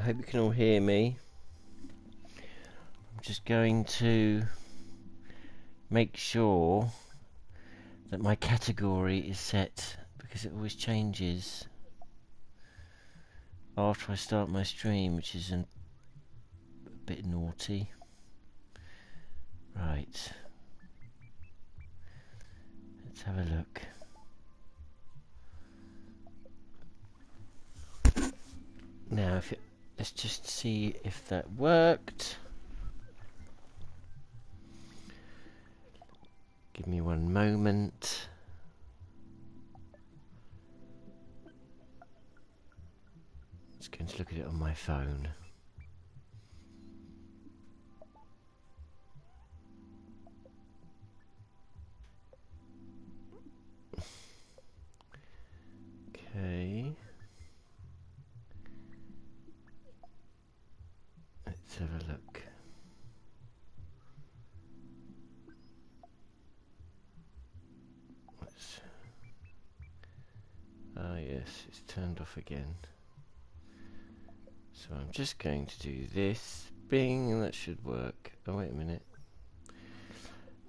hope you can all hear me. I'm just going to make sure that my category is set, because it always changes after I start my stream, which is a bit naughty. Right. Let's have a look. Now, let's just see if that worked. Give me one moment. Just going to look at it on my phone. Okay. Let's have a look. Ah, yes, it's turned off again. So I'm just going to do this. Bing, and that should work. Oh, wait a minute.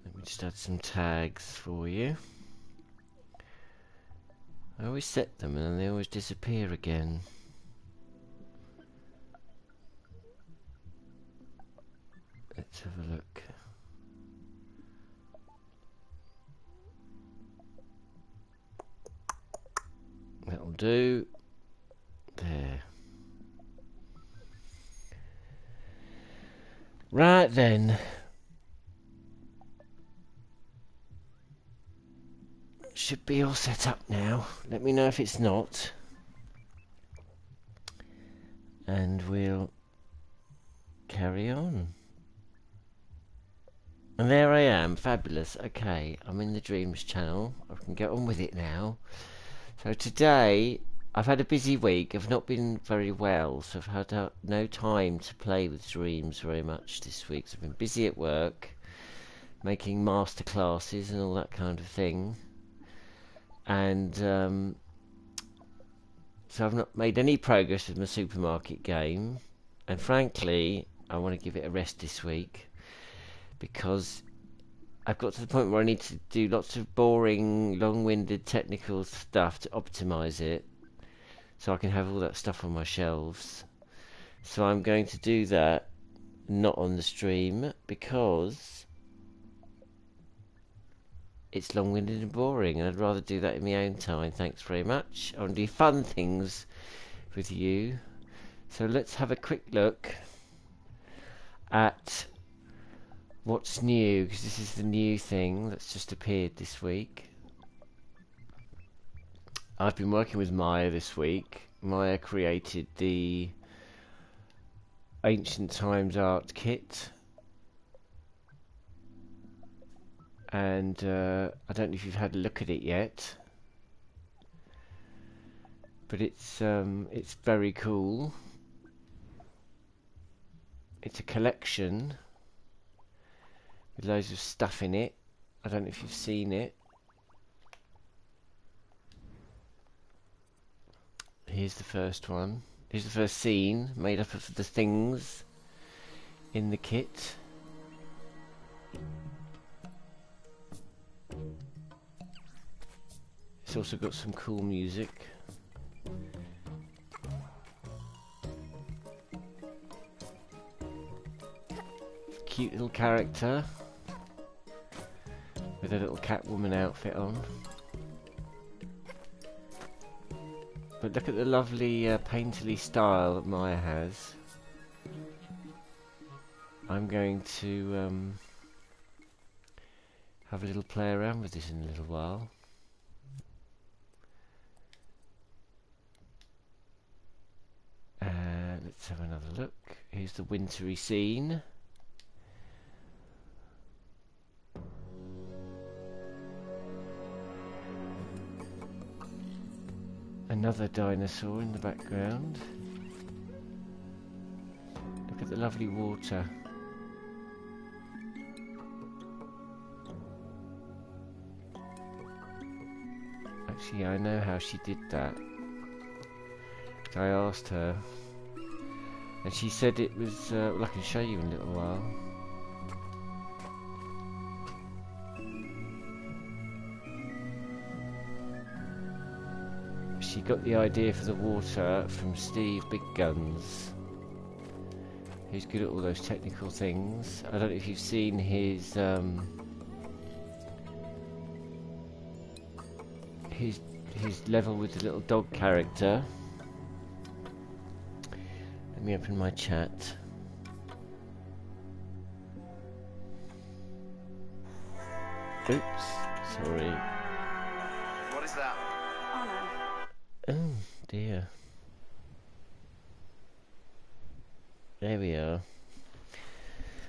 Let me just add some tags for you. I always set them and then they always disappear again. Let's have a look. That'll do. There. Right then. Should be all set up now. Let me know if it's not. And we'll carry on. And there I am. Fabulous. Okay, I'm in the Dreams channel. I can get on with it now. So today, I've had a busy week. I've not been very well, so I've had no time to play with Dreams very much this week. So I've been busy at work, making master classes and all that kind of thing. And so I've not made any progress with my supermarket game. And frankly, I want to give it a rest this week, because I've got to the point where I need to do lots of boring, long-winded technical stuff to optimize it, so I can have all that stuff on my shelves. So I'm going to do that, not on the stream, because it's long-winded and boring, and I'd rather do that in my own time. Thanks very much. I want to do fun things with you. So let's have a quick look at what's new, because this is the new thing that's just appeared this week. I've been working with Maya this week. Maya created the Ancient Times art kit, and I don't know if you've had a look at it yet, but it's very cool. It's a collection with loads of stuff in it. I don't know if you've seen it. Here's the first one. Here's the first scene, made up of the things in the kit. It's also got some cool music. Cute little character with a little Catwoman outfit on. But look at the lovely painterly style that Maya has. I'm going to have a little play around with this in a little while. Let's have another look. Here's the wintry scene. Another dinosaur in the background. Look at the lovely water. Actually, I know how she did that. I asked her And she said it was, well, I can show you in a little while. She got the idea for the water from Steve Big Guns. He's good at all those technical things. I don't know if you've seen his level with the little dog character. Let me open my chat. Oops, sorry. What is that? Oh dear. There we are.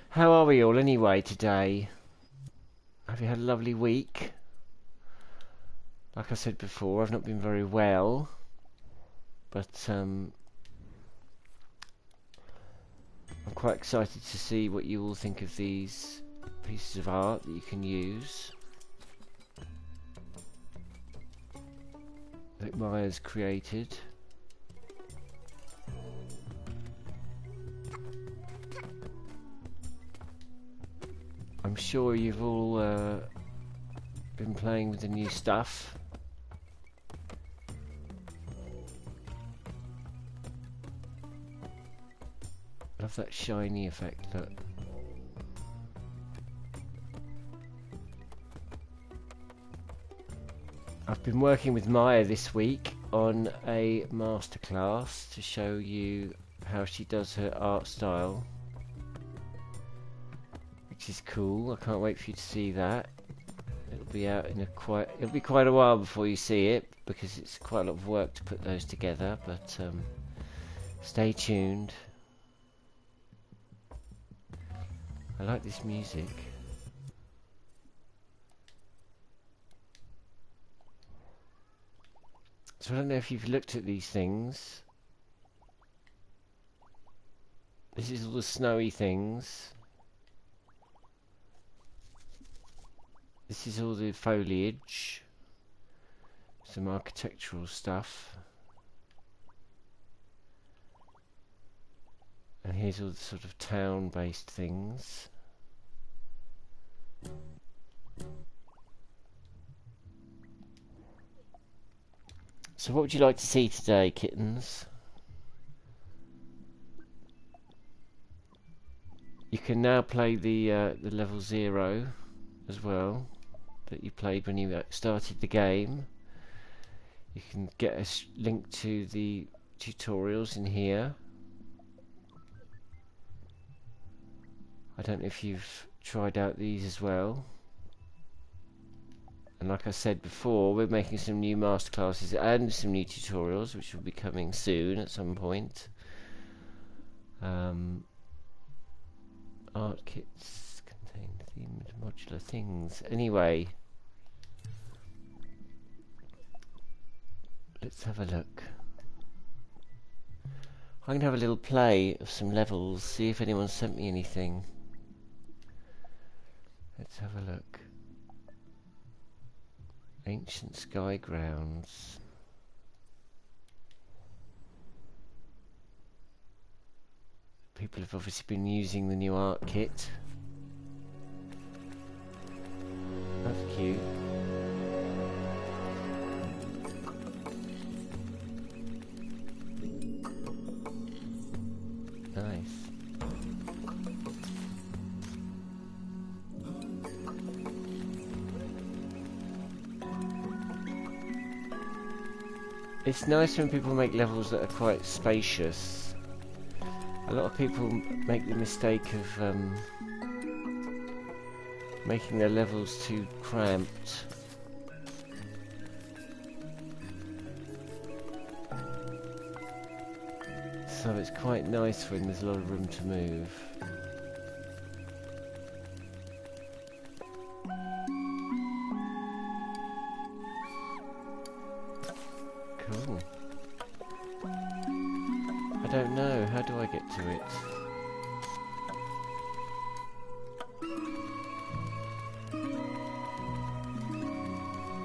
How are we all anyway today? Have you had a lovely week? Like I said before, I've not been very well, but I'm quite excited to see what you all think of these pieces of art that you can use that Maya's created. I'm sure you've all been playing with the new stuff. Love that shiny effect, look. I've been working with Maya this week on a masterclass to show you how she does her art style, which is cool. I can't wait for you to see that. It'll be out in it'll be quite a while before you see it because it's quite a lot of work to put those together, but stay tuned. I like this music. So I don't know if you've looked at these things. This is all the snowy things. This is all the foliage. Some architectural stuff. And here's all the sort of town-based things. So what would you like to see today, kittens? You can now play the level 0 as well that you played when you started the game. You can get a link to the tutorials in here. I don't know if you've tried out these as well. And like I said before, we're making some new masterclasses and some new tutorials which will be coming soon at some point. Art kits contain themed modular things. Anyway, let's have a look. I'm going to have a little play of some levels, see if anyone sent me anything. Let's have a look. Ancient Sky Grounds. People have obviously been using the new art kit. That's cute. Nice. It's nice when people make levels that are quite spacious. A lot of people make the mistake of making their levels too cramped. So it's quite nice when there's a lot of room to move. Cool. I don't know, how do I get to it?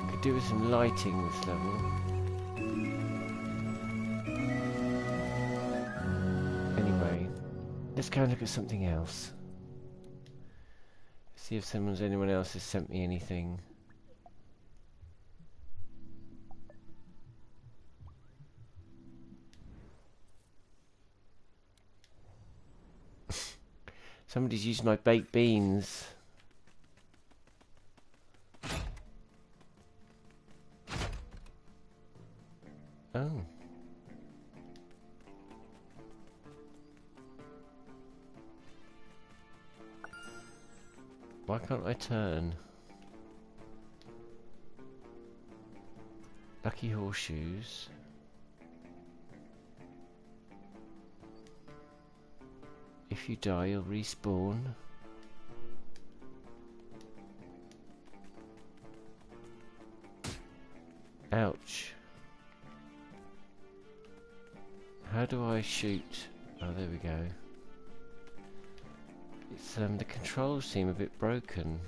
I could do with some lighting this level. Anyway. Let's go and look at something else. See if anyone else has sent me anything. Somebody's used my baked beans. Oh. Why can't I turn? Lucky horseshoes. If you die, you'll respawn. Ouch. How do I shoot? Oh, there we go. It's the controls seem a bit broken.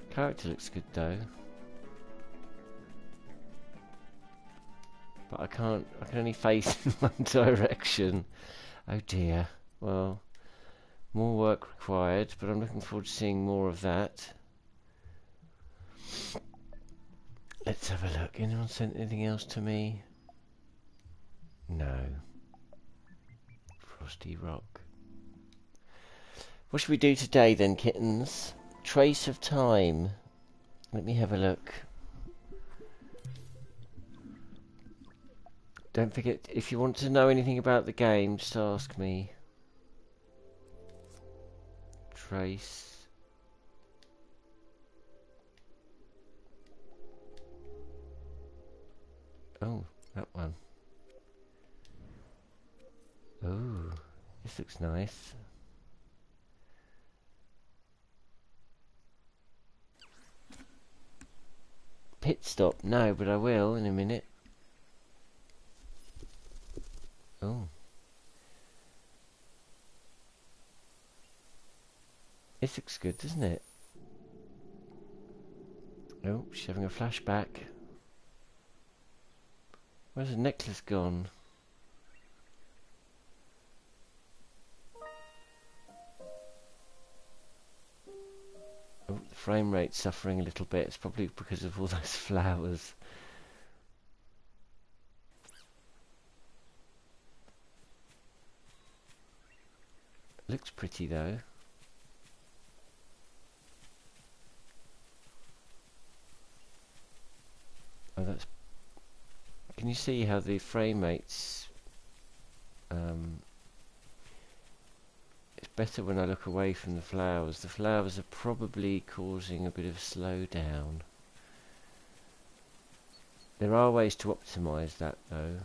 Character looks good though. But I can only face in one direction. Oh dear. Well, more work required, but I'm looking forward to seeing more of that. Let's have a look. Anyone sent anything else to me? No. Frosty Rock. What should we do today then, kittens? Trace of Time. Let me have a look. Don't forget, if you want to know anything about the game, just ask me. Trace. Oh, that one. Oh, this looks nice. Pit stop? No, but I will in a minute. Oh. This looks good, doesn't it? Oh, she's having a flashback. Where's the necklace gone? Oh, the frame rate's suffering a little bit. It's probably because of all those flowers. Looks pretty though. Oh, that's... Can you see how the frame rate's... It's better when I look away from the flowers. The flowers are probably causing a bit of slowdown. There are ways to optimize that though.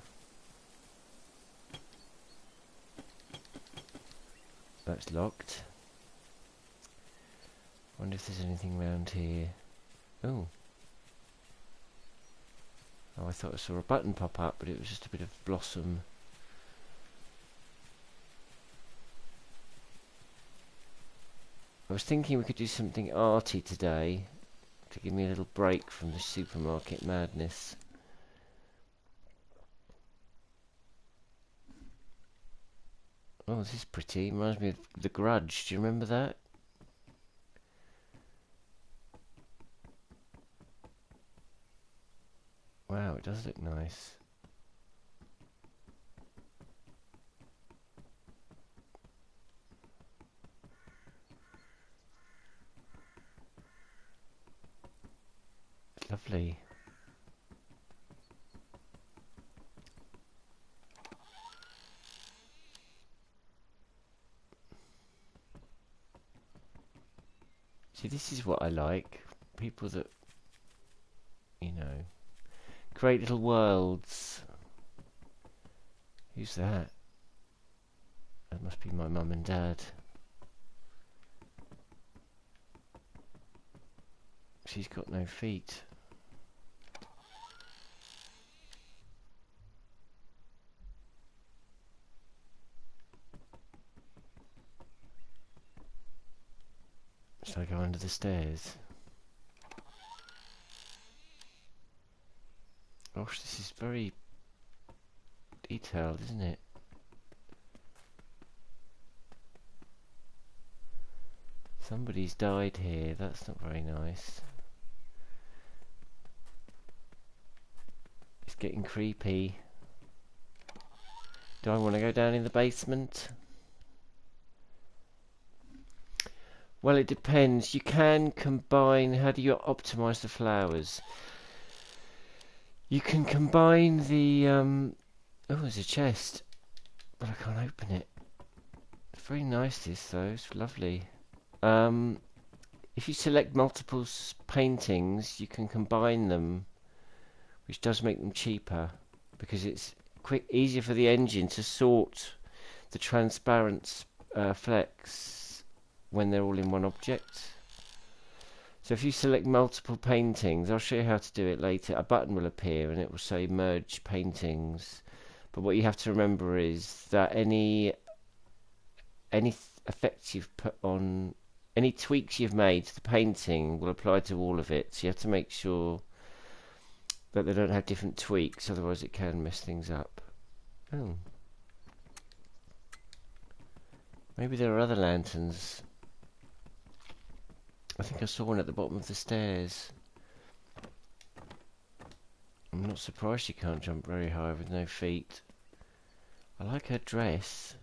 That's locked. Wonder if there's anything around here. Oh. Oh, I thought I saw a button pop up, but it was just a bit of blossom. I was thinking we could do something arty today to give me a little break from the supermarket madness. Oh, this is pretty. Reminds me of The Grudge. Do you remember that? Wow, it does look nice. It's lovely. See, this is what I like. People that, you know, create little worlds. Who's that? That must be my mum and dad. She's got no feet. Shall I go under the stairs? Gosh, this is very detailed, isn't it? Somebody's died here. That's not very nice. It's getting creepy. Do I want to go down in the basement? Well, it depends. You can combine... How do you optimize the flowers? You can combine the... Oh, there's a chest. But I can't open it. It's very nice, this, though. It's lovely. If you select multiple paintings, you can combine them, which does make them cheaper, because it's easier for the engine to sort the transparent flecks when they're all in one object. So if you select multiple paintings, I'll show you how to do it later, a button will appear and it will say merge paintings. But what you have to remember is that any effects you've put on, any tweaks you've made to the painting will apply to all of it. So you have to make sure that they don't have different tweaks, otherwise it can mess things up. Oh. Maybe there are other lanterns. I think I saw one at the bottom of the stairs. I'm not surprised she can't jump very high with no feet. I like her dress.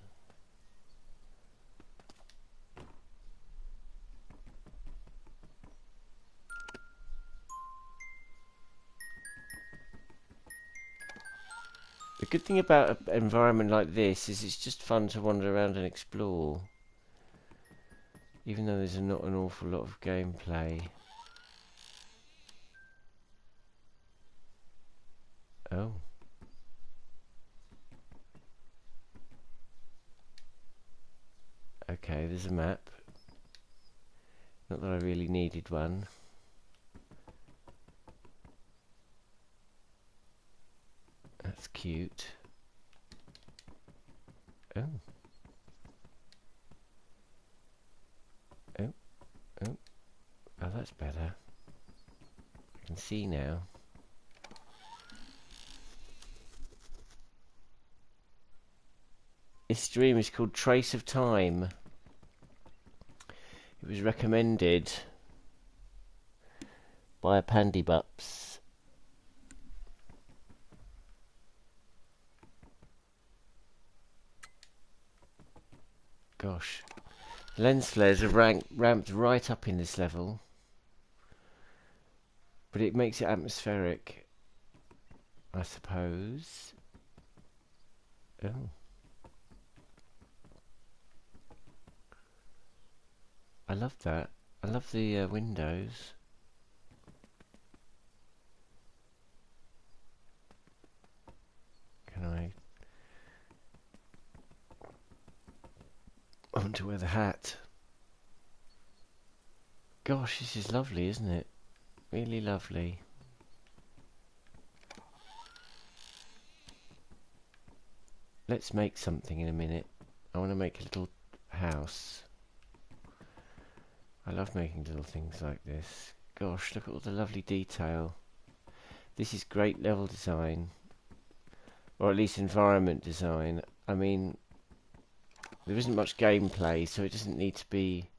The good thing about an environment like this is it's just fun to wander around and explore. Even though there's not an awful lot of gameplay. Oh. Okay, there's a map. Not that I really needed one. That's cute. Oh. Oh. Oh. Oh, that's better. I can see now. This dream is called Trace of Time. It was recommended by a Pandy Bups. Gosh. The lens flares are ramped right up in this level. But it makes it atmospheric, I suppose. Oh. I love that. I love the windows. Can I... I want to wear the hat. Gosh, this is lovely, isn't it? Really lovely. Let's make something in a minute. I want to make a little house. I love making little things like this. Gosh, look at all the lovely detail. This is great level design. Or at least environment design. I mean, there isn't much gameplay, so it doesn't need to be...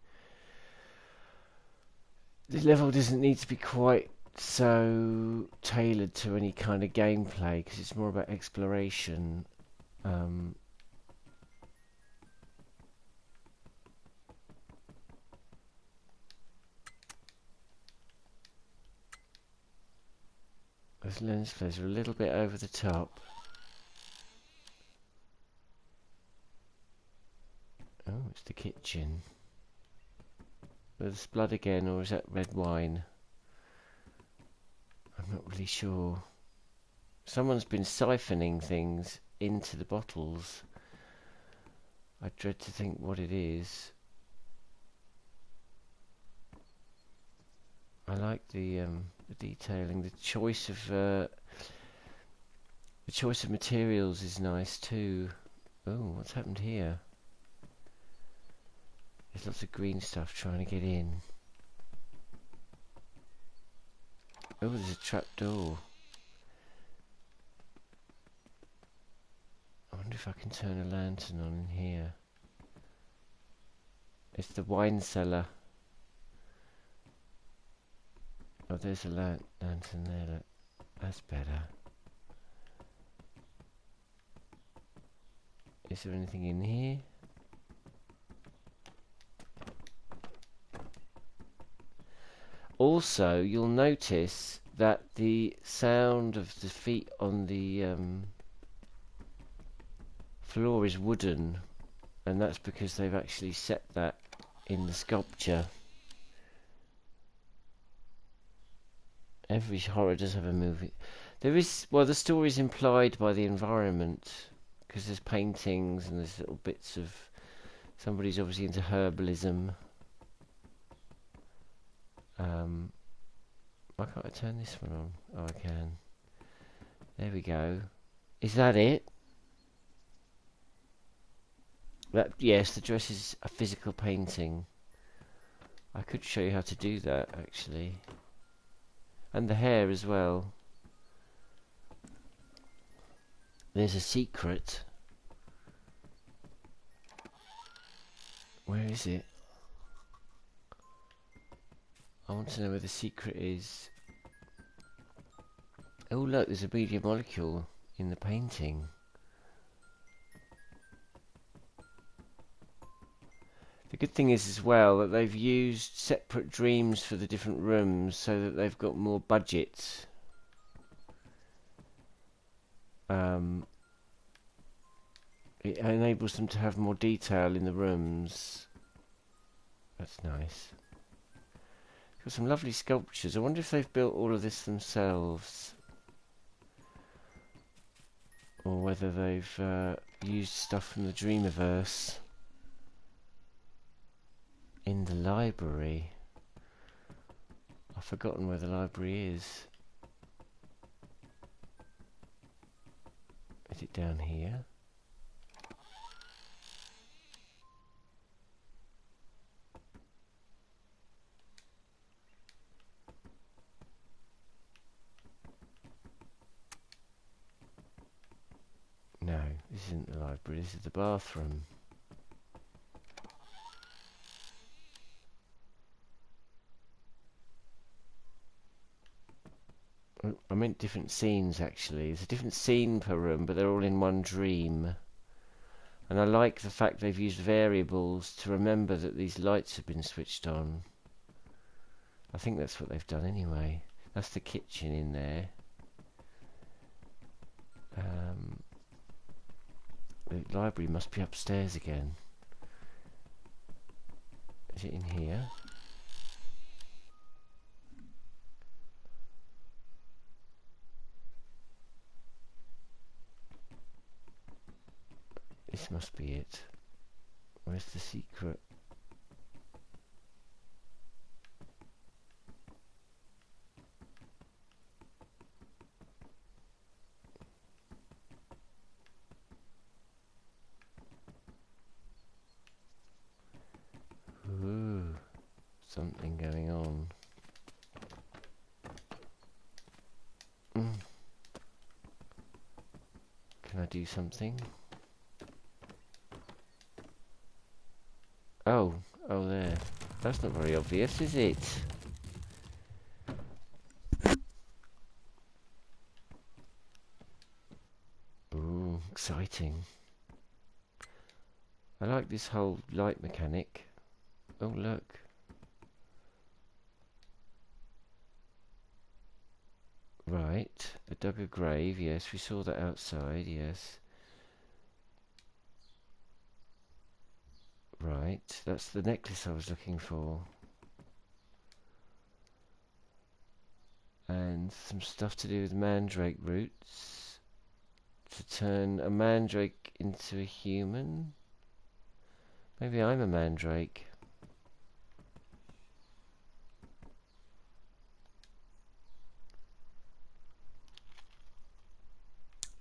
This level doesn't need to be quite so tailored to any kind of gameplay, because it's more about exploration. Those lens flares are a little bit over the top. Oh, it's the kitchen. There's blood again, or is that red wine? I'm not really sure. Someone's been siphoning things into the bottles. I dread to think what it is. I like the detailing. The choice of materials is nice too. Oh, what's happened here? There's lots of green stuff trying to get in. Oh, there's a trap door. I wonder if I can turn a lantern on in here. It's the wine cellar. Oh, there's a lantern there, look. That's better. Is there anything in here? Also, you'll notice that the sound of the feet on the floor is wooden, and that's because they've actually set that in the sculpture. Every horror does have a movie. There is, well, the story's implied by the environment, because there's paintings and there's little bits of, somebody's obviously into herbalism. Why can't I turn this one on? Oh, I can. There we go. Is that it? That, yes, the dress is a physical painting. I could show you how to do that, actually. And the hair as well. There's a secret. Where is it? I want to know where the secret is. Oh look, there's a media molecule in the painting. The good thing is as well that they've used separate dreams for the different rooms so that they've got more budget. It enables them to have more detail in the rooms. That's nice. Got some lovely sculptures. I wonder if they've built all of this themselves, or whether they've used stuff from the Dreamiverse. In the library. I've forgotten where the library is. Is it down here? No, this isn't the library, this is the bathroom. I meant different scenes actually. There's a different scene per room, but they're all in one dream. And I like the fact they've used variables to remember that these lights have been switched on. I think that's what they've done anyway. That's the kitchen in there. The library must be upstairs again. Is it in here? This must be it. Where's the secret? Ooh, something going on. Can I do something? Oh, there. That's not very obvious, is it? Ooh, exciting. I like this whole light mechanic. Oh, look. Right, I dug a grave, yes, we saw that outside, yes. Right, that's the necklace I was looking for. And some stuff to do with mandrake roots. To turn a mandrake into a human. Maybe I'm a mandrake.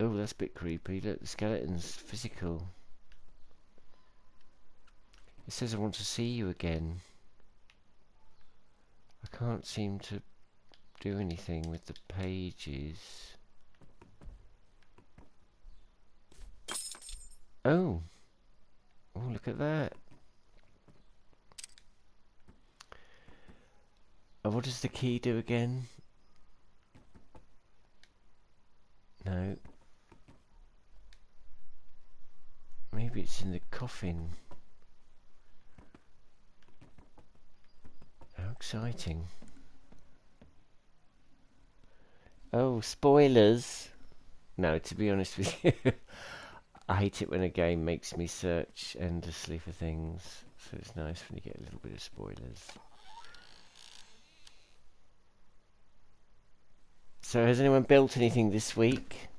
Oh, that's a bit creepy. Look, the skeleton's physical. It says I want to see you again. I can't seem to do anything with the pages. Oh! Oh, look at that. I would What does the key do again? No. Maybe it's in the coffin. How exciting. Oh, spoilers! No, to be honest with you, I hate it when a game makes me search endlessly for things. So it's nice when you get a little bit of spoilers. So has anyone built anything this week?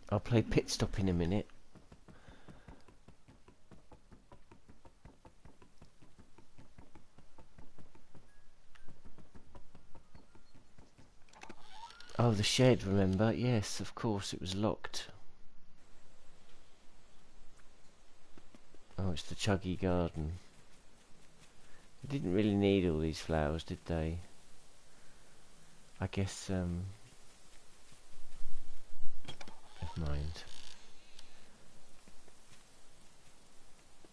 I'll play Pit Stop in a minute. Oh, the shed, remember? Yes, of course, it was locked. Oh, it's the Chuggy Garden. They didn't really need all these flowers, did they? I guess, never mind.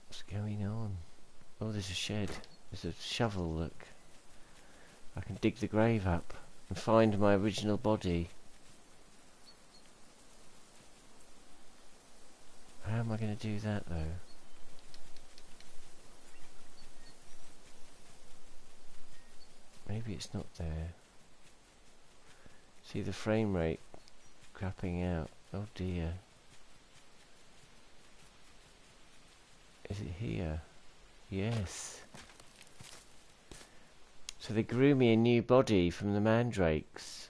What's going on? Oh, there's a shed. There's a shovel, look. I can dig the grave up and find my original body. How am I going to do that, though? Maybe it's not there. See the frame rate crapping out. Oh dear. Is it here? Yes. So they grew me a new body from the mandrakes.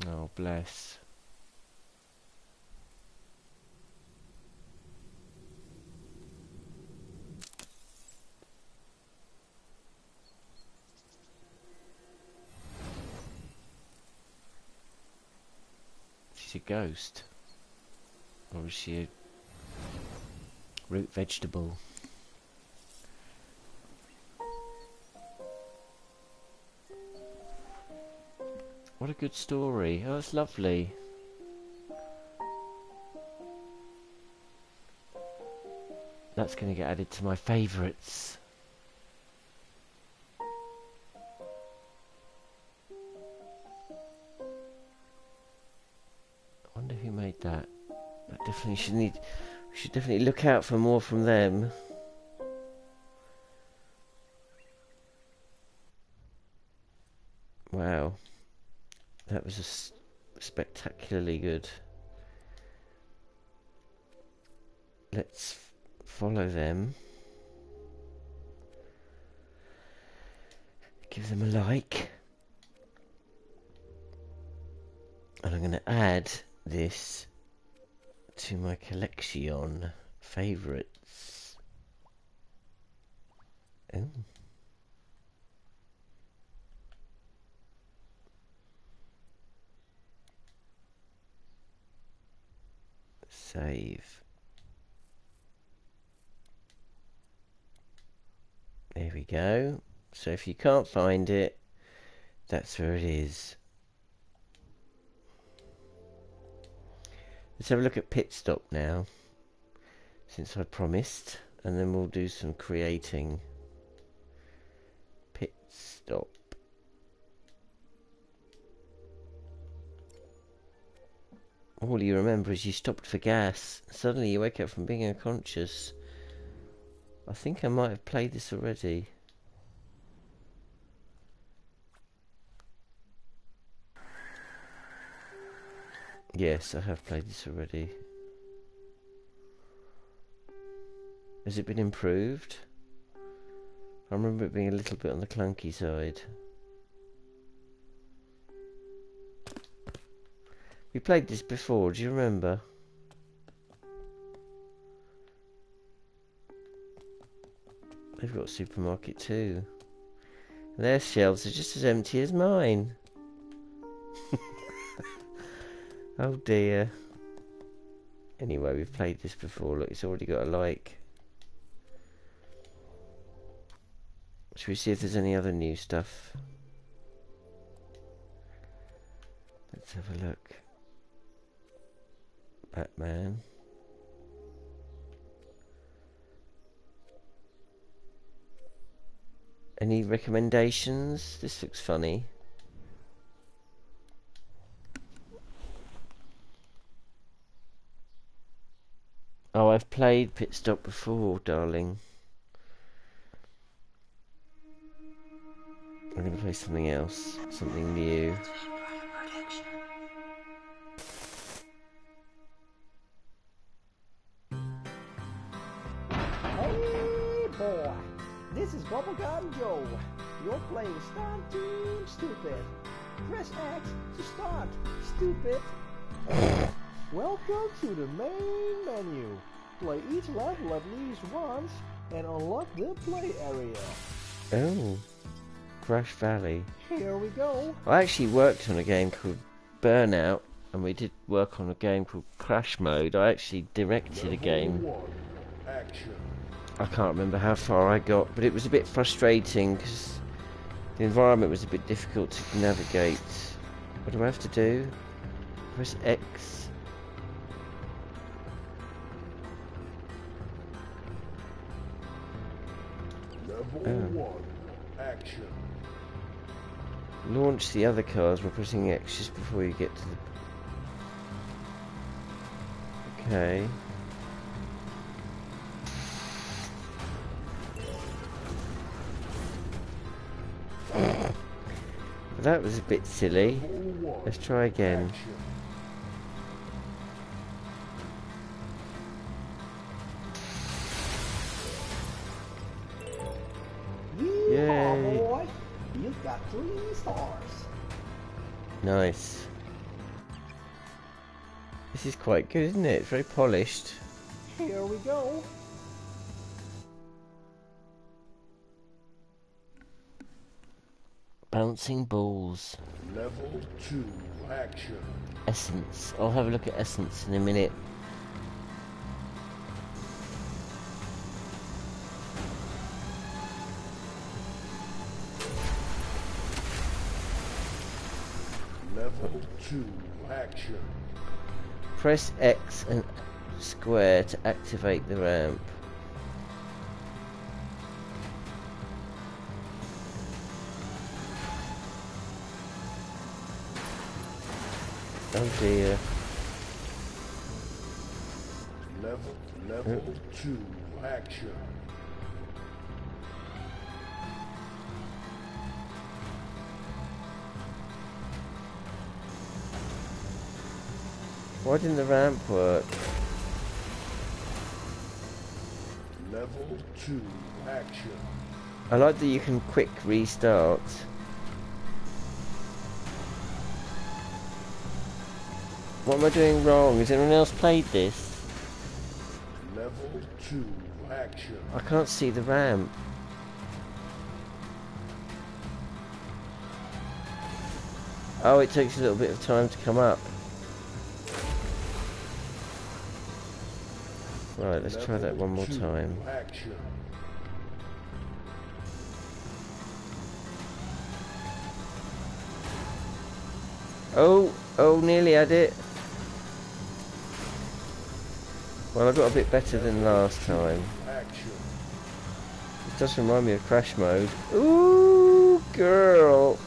Oh, bless. She's a ghost. Or is she a root vegetable? What a good story. Oh, it's lovely. That's going to get added to my favourites. I wonder who made that. That definitely should need. We should definitely look out for more from them. Wow, that was spectacularly good. Let's follow them. Give them a like. And I'm going to add this to my collection favourites. Oh. Save. There we go. So if you can't find it, that's where it is. Let's have a look at Pit Stop now, since I promised, and then we'll do some creating. Pit Stop. All you remember is you stopped for gas. Suddenly you wake up from being unconscious. I think I might have played this already. Yes, I have played this already. Has it been improved? I remember it being a little bit on the clunky side. We played this before, do you remember? They've got a supermarket too. Their shelves are just as empty as mine. Oh dear. Anyway, we've played this before. Look, it's already got a like. Should we see if there's any other new stuff? Let's have a look. Batman. Any recommendations? This looks funny. Oh, I've played Pit Stop before, darling. I'm going to play something else. Something new. Hey boy, this is Bubblegum Joe. You're playing Start Team Stupid. Press X to start, stupid. Welcome to the main menu. Play each level at least once and unlock the play area. Oh, Crash Valley. Here we go. I actually worked on a game called Burnout, and we did work on a game called Crash Mode. I actually directed a game. I can't remember how far I got, but it was a bit frustrating because the environment was a bit difficult to navigate. What do I have to do? Press X. Level 1, action. Launch the other cars by pressing X just before you get to the... Okay. That was a bit silly. Let's try again. Yay! Boy, you've got 3 stars. Nice. This is quite good, isn't it? It's very polished. Here we go. Bouncing balls. Level 2, action. Essence. I'll have a look at Essence in a minute. Level 2, action. Press X and square to activate the ramp. Oh dear. Level 2, action. Why didn't the ramp work? Level 2, action. I like that you can quick restart. What am I doing wrong? Has anyone else played this? Level 2, action. I can't see the ramp. Oh, it takes a little bit of time to come up. Right, let's try that one more time. Action. Oh, nearly had it. Well, I got a bit better than last time. Action. It does remind me of Crash Mode. Ooh, girl.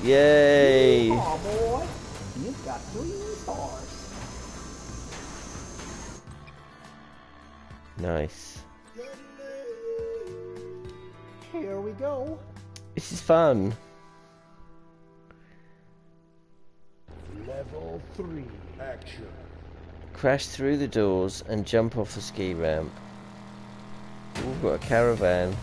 Yay. Oh boy, you've got 3 stars. Nice. Here we go. This is fun. Level 3, action. Crash through the doors and jump off the ski ramp. Ooh, we've got a caravan.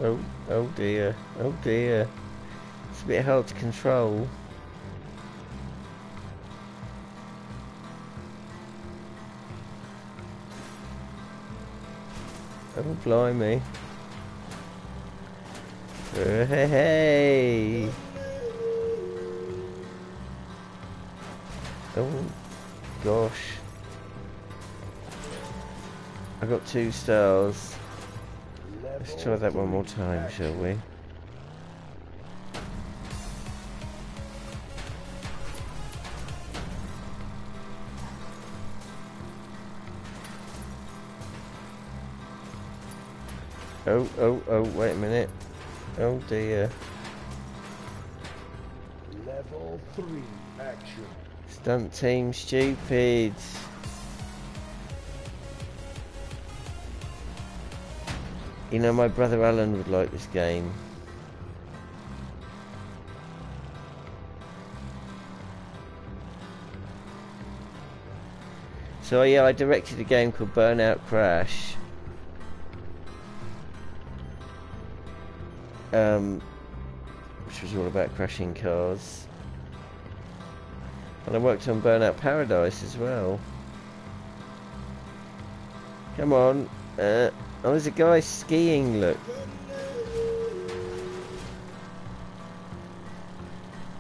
Oh dear. Oh dear. It's a bit hard to control. Oh, blimey. Hey! Oh, gosh. I got 2 stars. Let's try that one more time, shall we? Oh, wait a minute. Oh dear. Level 3 action. Stunt team stupid. You know, my brother Alan would like this game. So yeah, I directed a game called Burnout Crash. Which was all about crashing cars. And I worked on Burnout Paradise as well. Come on. Oh, there's a guy skiing, look.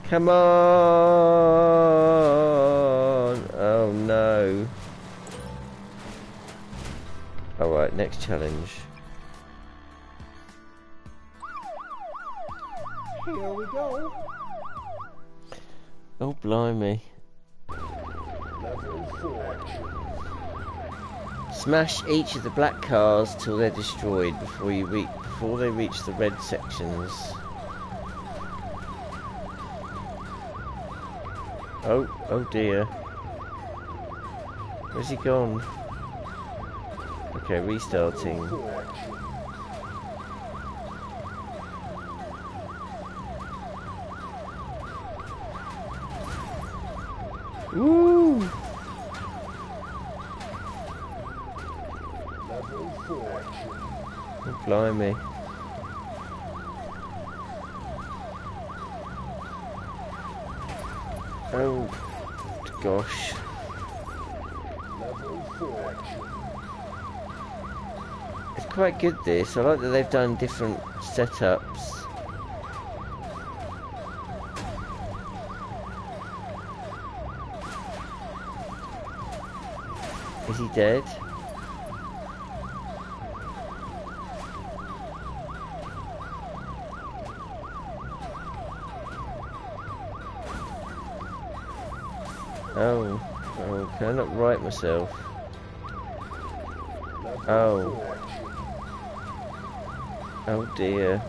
Come on! Oh no. Alright, next challenge. Here we go. Oh blimey. Level 4 action. Smash each of the black cars till they're destroyed before they reach the red sections. Oh dear. Where's he gone? Okay, restarting. 4 action. Woo! Level 4 action. Oh, blimey. Oh gosh. Level 4 action. It's quite good this. I like that they've done different setups. Is he dead? Oh, can I not right myself? Oh. Oh dear.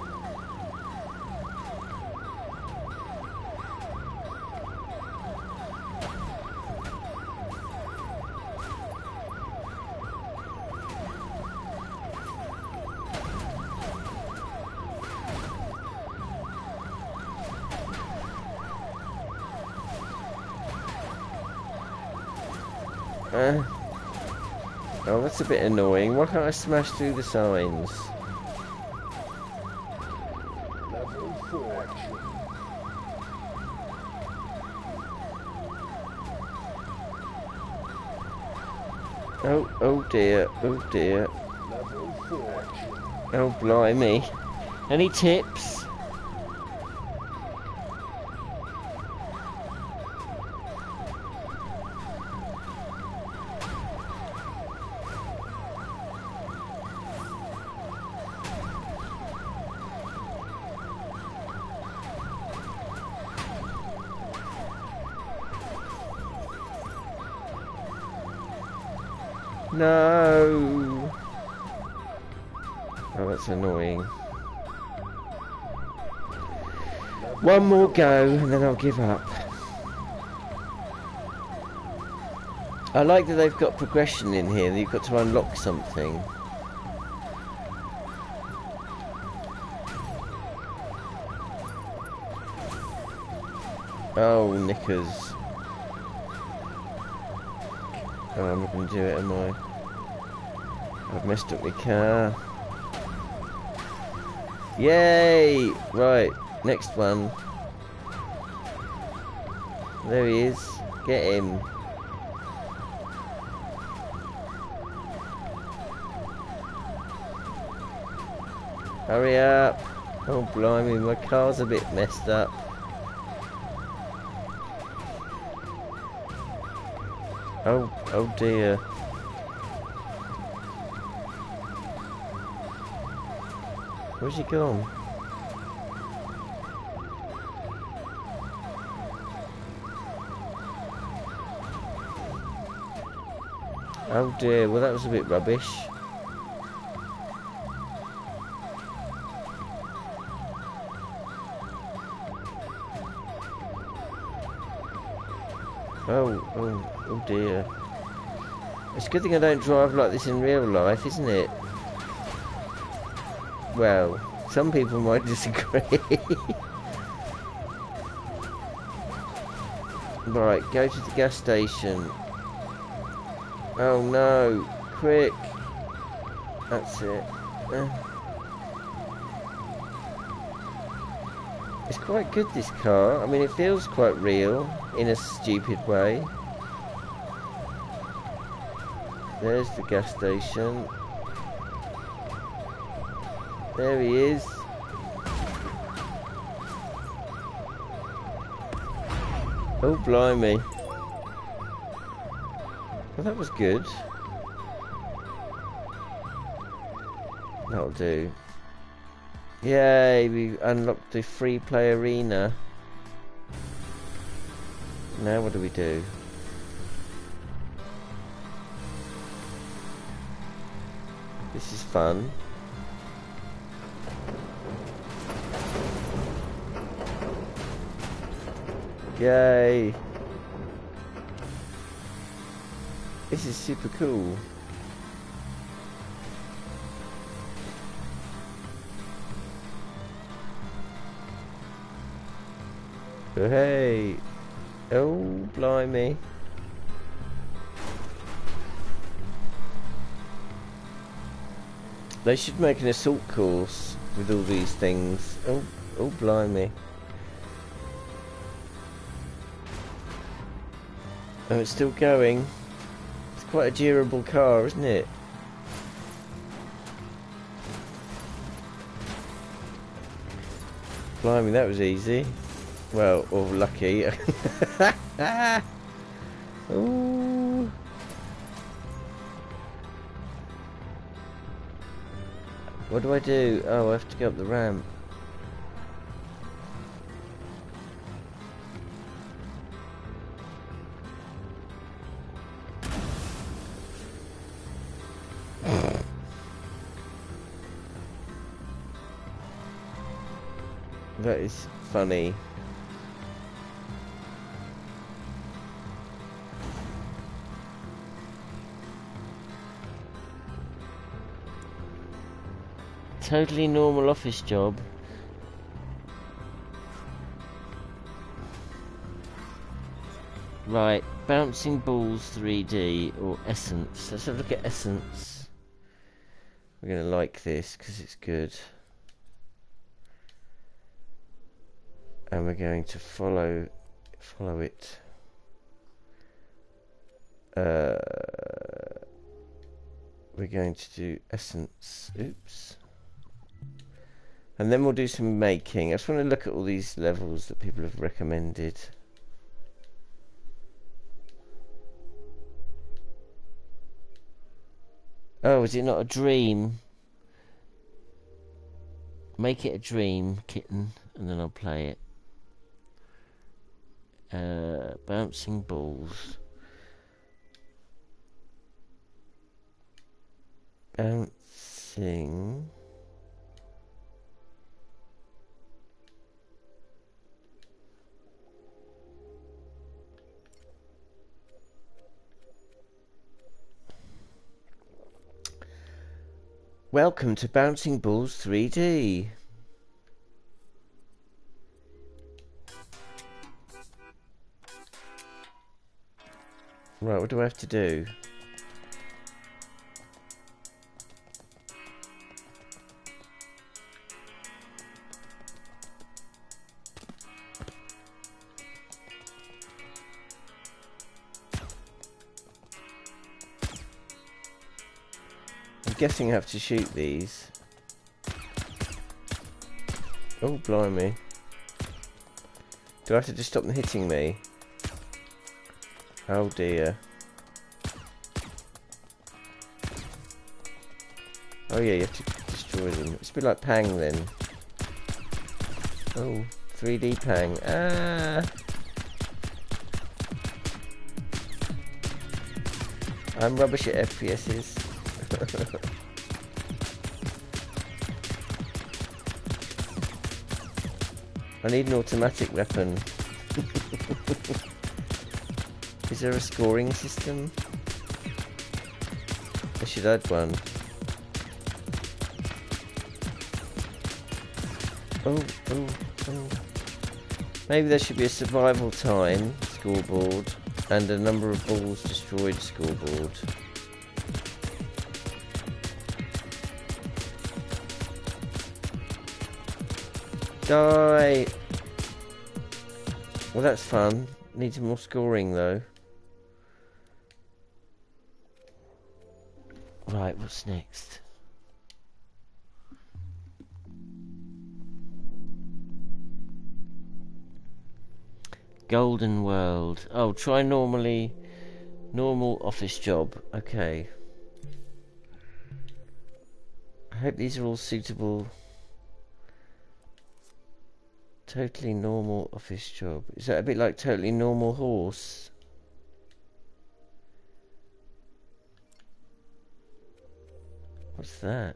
Oh, that's a bit annoying. Why can't I smash through the signs? Level 4 action. Oh dear, oh dear. Level 4 action. Oh blimey. Any tips? No. Oh, that's annoying. One more go and then I'll give up. I like that they've got progression in here, that you've got to unlock something. Oh, knickers. Oh, I'm not going to do it, am I? I've messed up my car. Yay! Right, next one. There he is. Get him. Hurry up. Oh, blimey, my car's a bit messed up. Oh dear. Where's he gone? Oh dear, well that was a bit rubbish. Oh dear. It's a good thing I don't drive like this in real life, isn't it? Well, some people might disagree. Right, go to the gas station. Oh no, quick. That's it. It's quite good, this car. I mean, it feels quite real in a stupid way. There's the gas station. There he is. Oh, blimey. Well, that was good. That'll do. Yay, we unlocked the free play arena. Now what do we do? This is fun. Yay! This is super cool. Oh, hey! Oh, blimey. They should make an assault course with all these things. Oh, blimey. Oh, it's still going. It's quite a durable car, isn't it? Blimey, that was easy. Well, or lucky. Ooh. What do I do? Oh, I have to go up the ramp. That is funny. Totally normal office job. Right, bouncing balls 3D or Essence. Let's have a look at Essence. We're gonna like this because it's good. And we're going to follow it. We're going to do Essence. Oops. And then we'll do some making. I just want to look at all these levels that people have recommended. Oh, is it not a dream? Make it a dream, kitten, and then I'll play it. Bouncing balls. Bouncing. Welcome to Bouncing Balls 3D. Right, what do I have to do? I'm guessing I have to shoot these. Oh, blimey. Do I have to just stop them hitting me? Oh dear. Oh yeah, you have to destroy them. It's a bit like Pang then. Oh, 3D Pang. Ah! I'm rubbish at FPS's. I need an automatic weapon. Is there a scoring system? I should add one. Oh. Maybe there should be a survival time scoreboard and a number of balls destroyed scoreboard. Die! Well, that's fun. Needs more scoring though. Right, what's next? Golden World. Oh, try normal office job. Okay. I hope these are all suitable. Totally normal office job. Is that a bit like totally normal horse? What's that?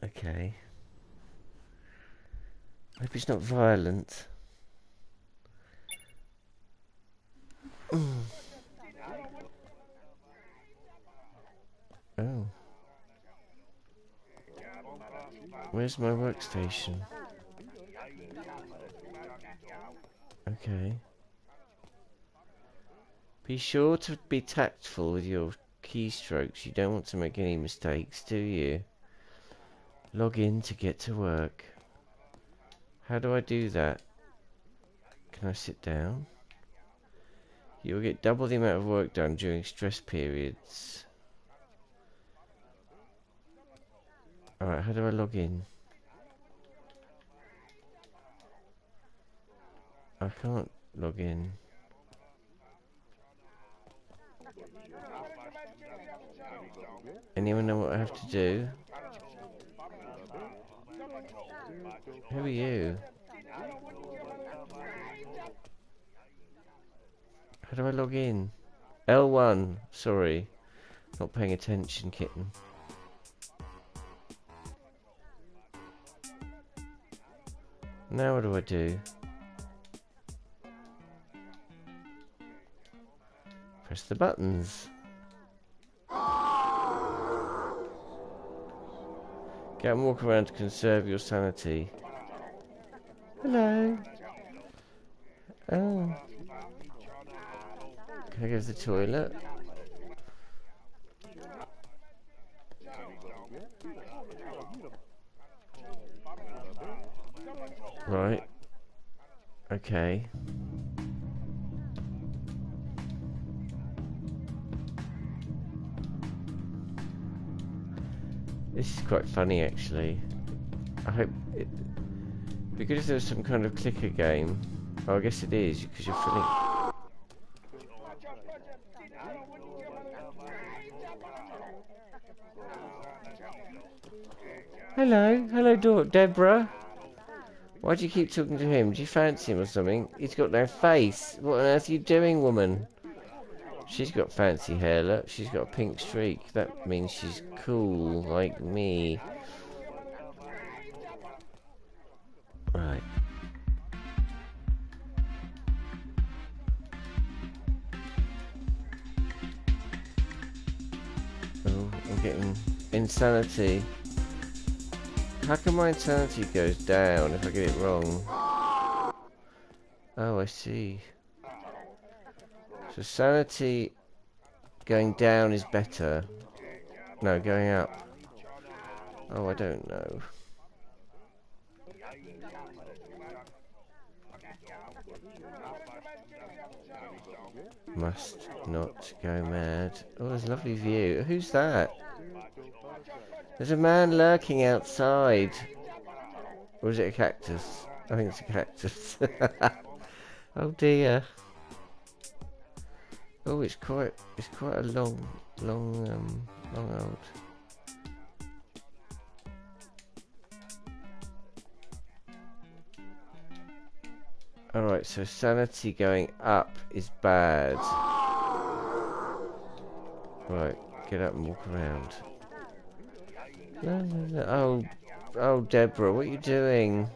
Okay. Hope it's not violent. Oh. Where's my workstation? Okay. Be sure to be tactful with your keystrokes. You don't want to make any mistakes, do you? Log in to get to work. How do I do that? Can I sit down? You'll get double the amount of work done during stress periods. Alright, how do I log in? I can't log in. Anyone know what I have to do? Who are you? How do I log in? L1. Sorry. Not paying attention, kitten. Now what do I do? Press the buttons. Get and walk around to conserve your sanity. Hello. Oh. Can I go to the toilet? Right. Okay. This is quite funny actually. I hope it'd be good if there was some kind of clicker game. Oh, I guess it is, because you're filling... Hello, Deborah. Why do you keep talking to him? Do you fancy him or something? He's got no face. What on earth are you doing, woman? She's got fancy hair, look. She's got a pink streak. That means she's cool, like me. Right. Oh, I'm getting insanity. How come my insanity goes down if I get it wrong? Oh, I see. So sanity going down is better. No, going up. Oh, I don't know. Must not go mad. Oh, there's a lovely view. Who's that? There's a man lurking outside. Or is it a cactus? I think it's a cactus. Oh dear. Oh, it's quite a long old. Alright, so sanity going up is bad. Right, get up and walk around. No, no, no. Oh, Deborah, what are you doing?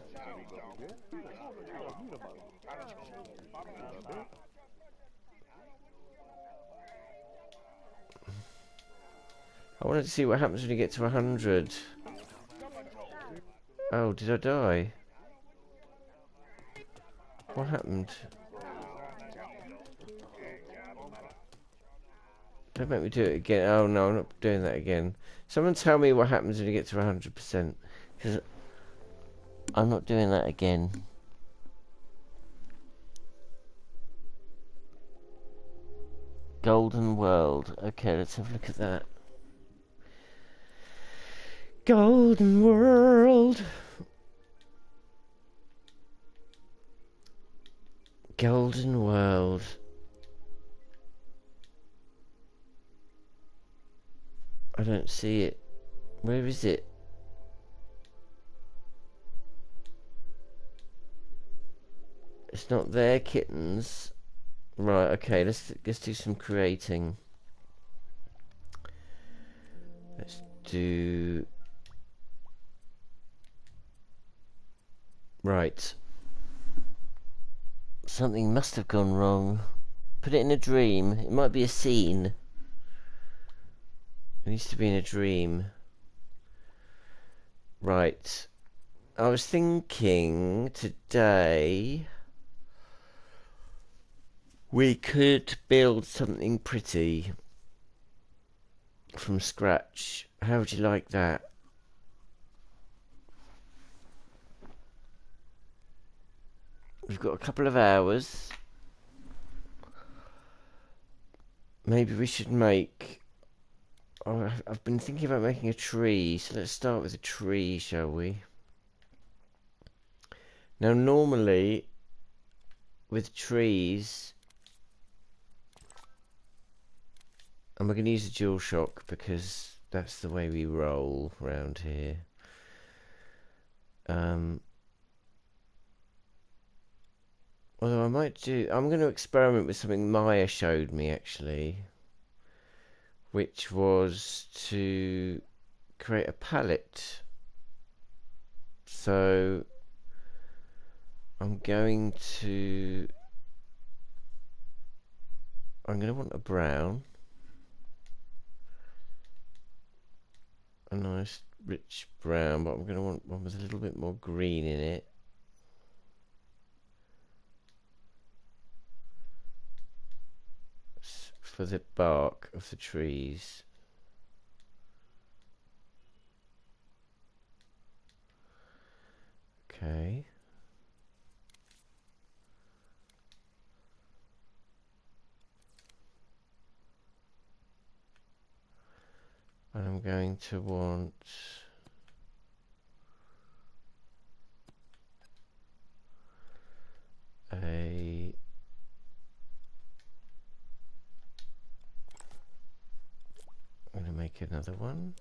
I wanted to see what happens when you get to 100. Oh, did I die? What happened? Don't make me do it again. Oh no, I'm not doing that again. Someone tell me what happens when you get to 100%. Because I'm not doing that again. Golden World. Okay, let's have a look at that. Golden World. Golden World. I don't see it. Where is it? It's not there, kittens. Right, okay, let's do some creating. Let's do... Right. Something must have gone wrong. Put it in a dream. It might be a scene. It needs to be in a dream. Right. I was thinking today we could build something pretty from scratch. How would you like that? We've got a couple of hours. Maybe we should make... Oh, I've been thinking about making a tree, so let's start with a tree, shall we? Now, normally, with trees... And we're going to use a dual shock because that's the way we roll around here. Although I might do... I'm going to experiment with something Maya showed me, actually. Which was to create a palette. So... I'm going to want a brown. A nice rich brown, but I'm going to want one with a little bit more green in it. For the bark of the trees. Okay. And I'm going to want a... I'm going to make another one.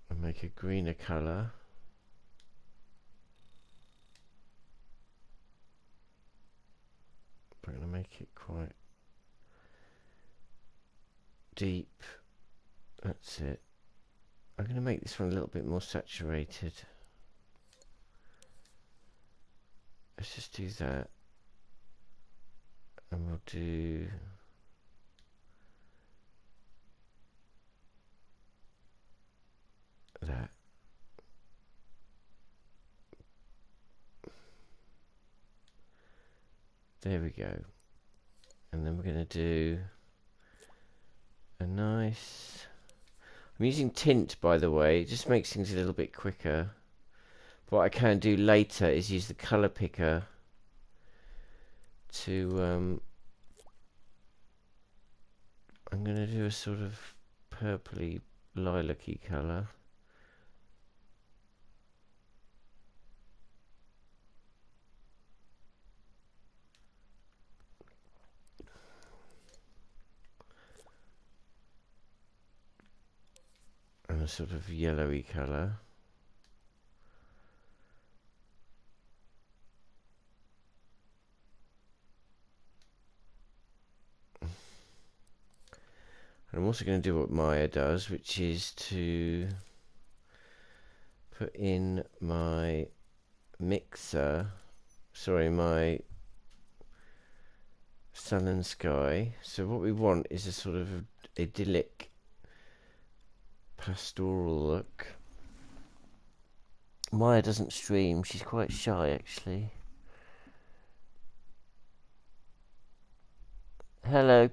And make a greener colour. I'm going to make it quite deep. That's it. I'm going to make this one a little bit more saturated. Let's just do that. And we'll do... that. There we go. And then we're going to do a nice... I'm using tint, by the way. It just makes things a little bit quicker. What I can do later is use the colour picker to... I'm going to do a sort of purpley lilac-y colour. a sort of yellowy colour. And I'm also going to do what Maya does, which is to put in my mixer, sorry, my sun and sky. So what we want is a sort of idyllic pastoral look. Maya doesn't stream, she's quite shy actually. Hello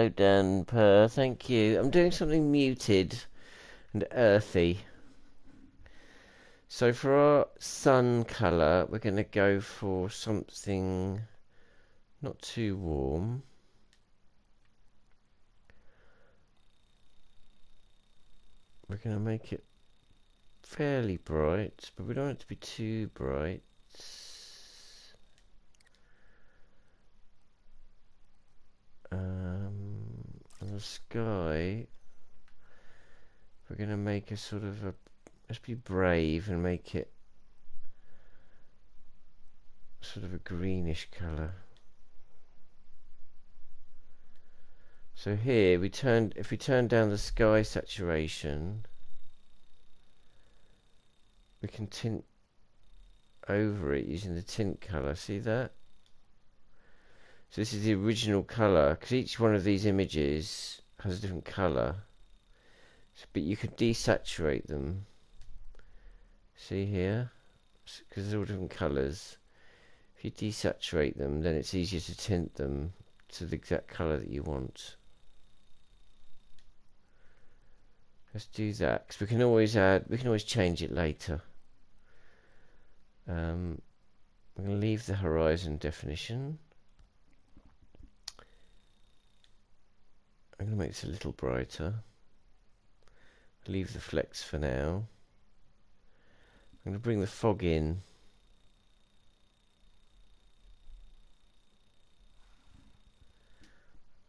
Dan Per, thank you. I'm doing something muted and earthy. So for our sun colour, we're going to go for something not too warm. We're going to make it fairly bright, but we don't want it to be too bright. And the sky, we're going to make a sort of a, let's be brave and make it sort of a greenish colour. So here if we turn down the sky saturation, we can tint over it using the tint colour. See that? So this is the original colour, because each one of these images has a different colour. So, but you can desaturate them. See here? Because they're all different colours. If you desaturate them, then it's easier to tint them to the exact colour that you want. Let's do that, because we can always change it later. I'm going to leave the horizon definition. I'm going to make this a little brighter. Leave the flex for now. I'm going to bring the fog in.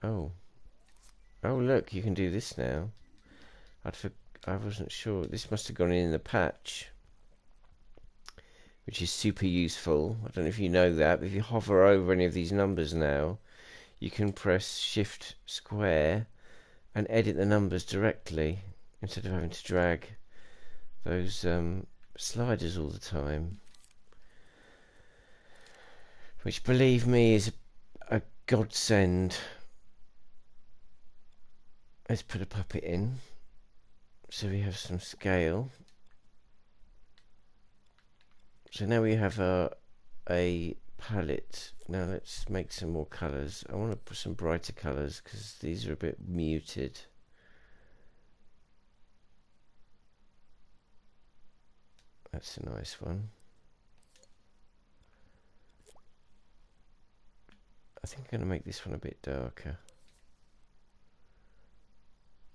Oh look, you can do this now. I wasn't sure. This must have gone in the patch, which is super useful. I don't know if you know that, but if you hover over any of these numbers now, you can press Shift Square and edit the numbers directly instead of having to drag those sliders all the time. Which, believe me, is a godsend. Let's put a puppet in. So we have some scale. So now we have a palette. Now let's make some more colours. I want to put some brighter colours because these are a bit muted. That's a nice one. I think I'm going to make this one a bit darker.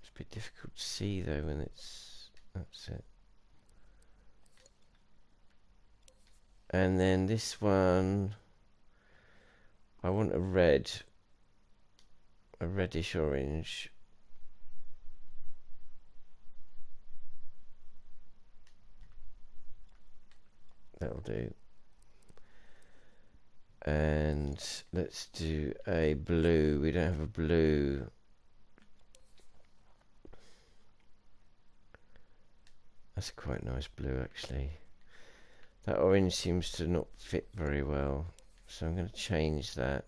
It's a bit difficult to see though when that's it. And then this one, I want a reddish orange. That'll do. And let's do a blue. We don't have a blue. That's a quite nice blue actually. That orange seems to not fit very well, so I'm going to change that.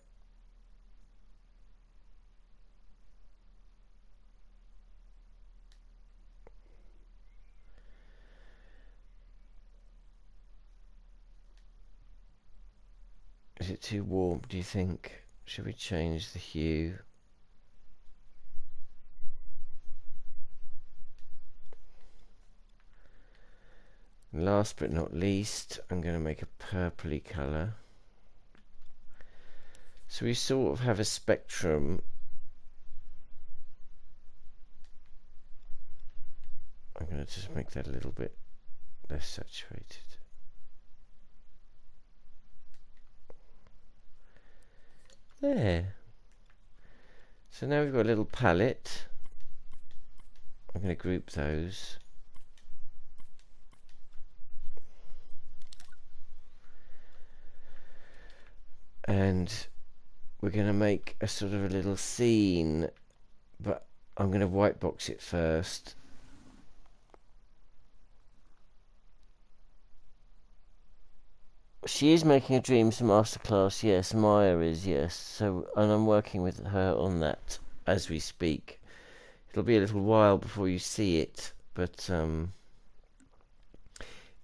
Is it too warm, do you think? Should we change the hue? And last but not least, I'm going to make a purpley colour. So we sort of have a spectrum. I'm going to just make that a little bit less saturated. There. So now we've got a little palette. I'm going to group those. and we're going to make a sort of a little scene, but I'm going to white box it first. She is making a Dreams masterclass, yes. Maya is, yes. So, and I'm working with her on that as we speak. It'll be a little while before you see it, but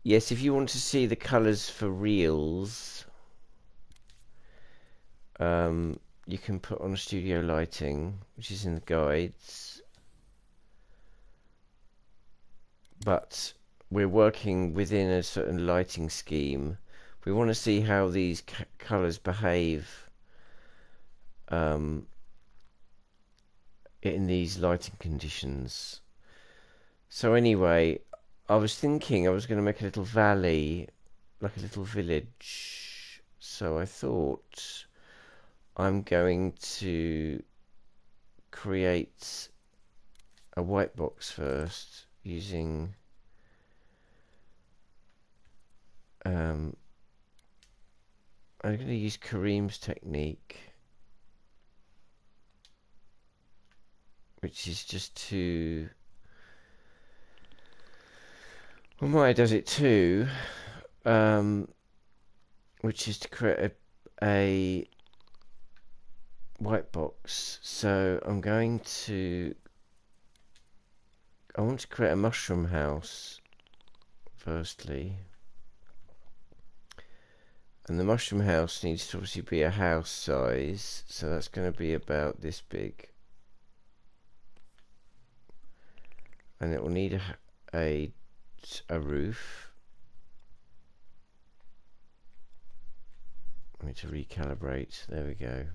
yes, if you want to see the colours for reels, you can put on studio lighting, which is in the guides. But we're working within a certain lighting scheme. We want to see how these colours behave in these lighting conditions. So anyway, I was thinking I was going to make a little valley, like a little village. So I thought I'm going to create a white box first using I'm going to use Kareem's technique, which is just to, well, Maya does it too, which is to create a white box. So I want to create a mushroom house firstly. And the mushroom house needs to obviously be a house size, so that's going to be about this big. And it will need a roof. I need to recalibrate. There we go.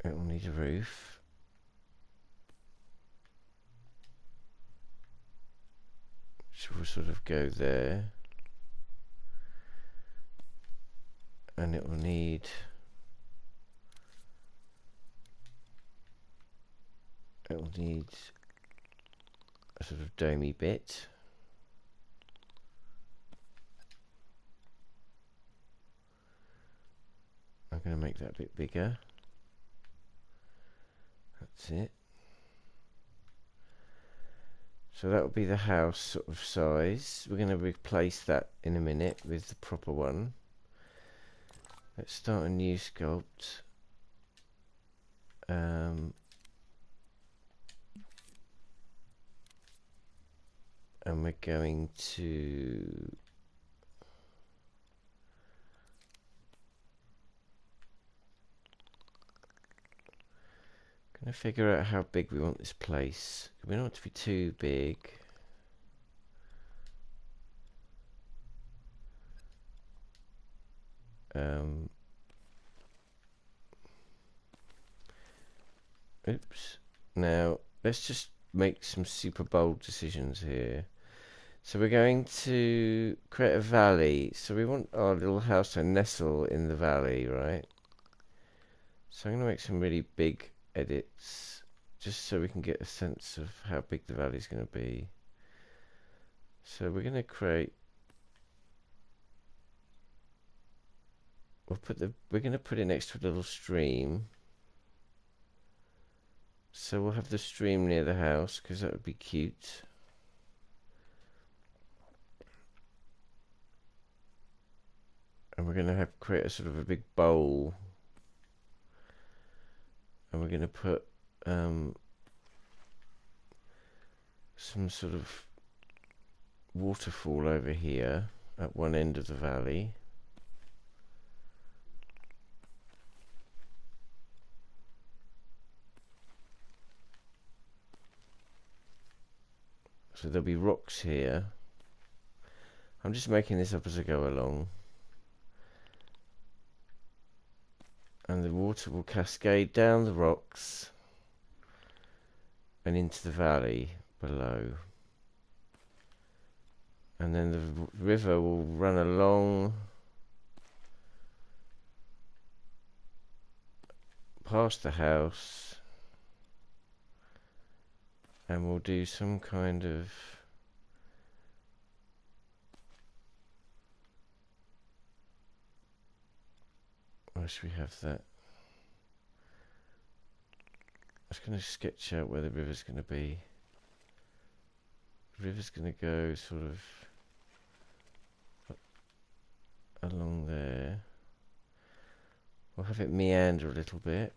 It will need a roof. So we'll sort of go there. And it will need a sort of domey bit. I'm going to make that a bit bigger. That's it. So that will be the house sort of size. We're going to replace that in a minute with the proper one. Let's start a new sculpt. And we're going to figure out how big we want this place. We don't want it to be too big. Oops. Now let's just make some super bold decisions here. So we're going to create a valley. So we want our little house to nestle in the valley, right? So I'm going to make some really big edits just so we can get a sense of how big the valley is going to be. So we're going to create, we're going to put it next to a little stream. So we'll have the stream near the house because that would be cute. And we're going to create a sort of a big bowl. And we're going to put some sort of waterfall over here at one end of the valley. So there'll be rocks here. I'm just making this up as I go along. And the water will cascade down the rocks and into the valley below. And then the river will run along past the house, and we'll do some kind of should we have that? I was going to sketch out where the river's going to be. The river's going to go sort of along there. We'll have it meander a little bit.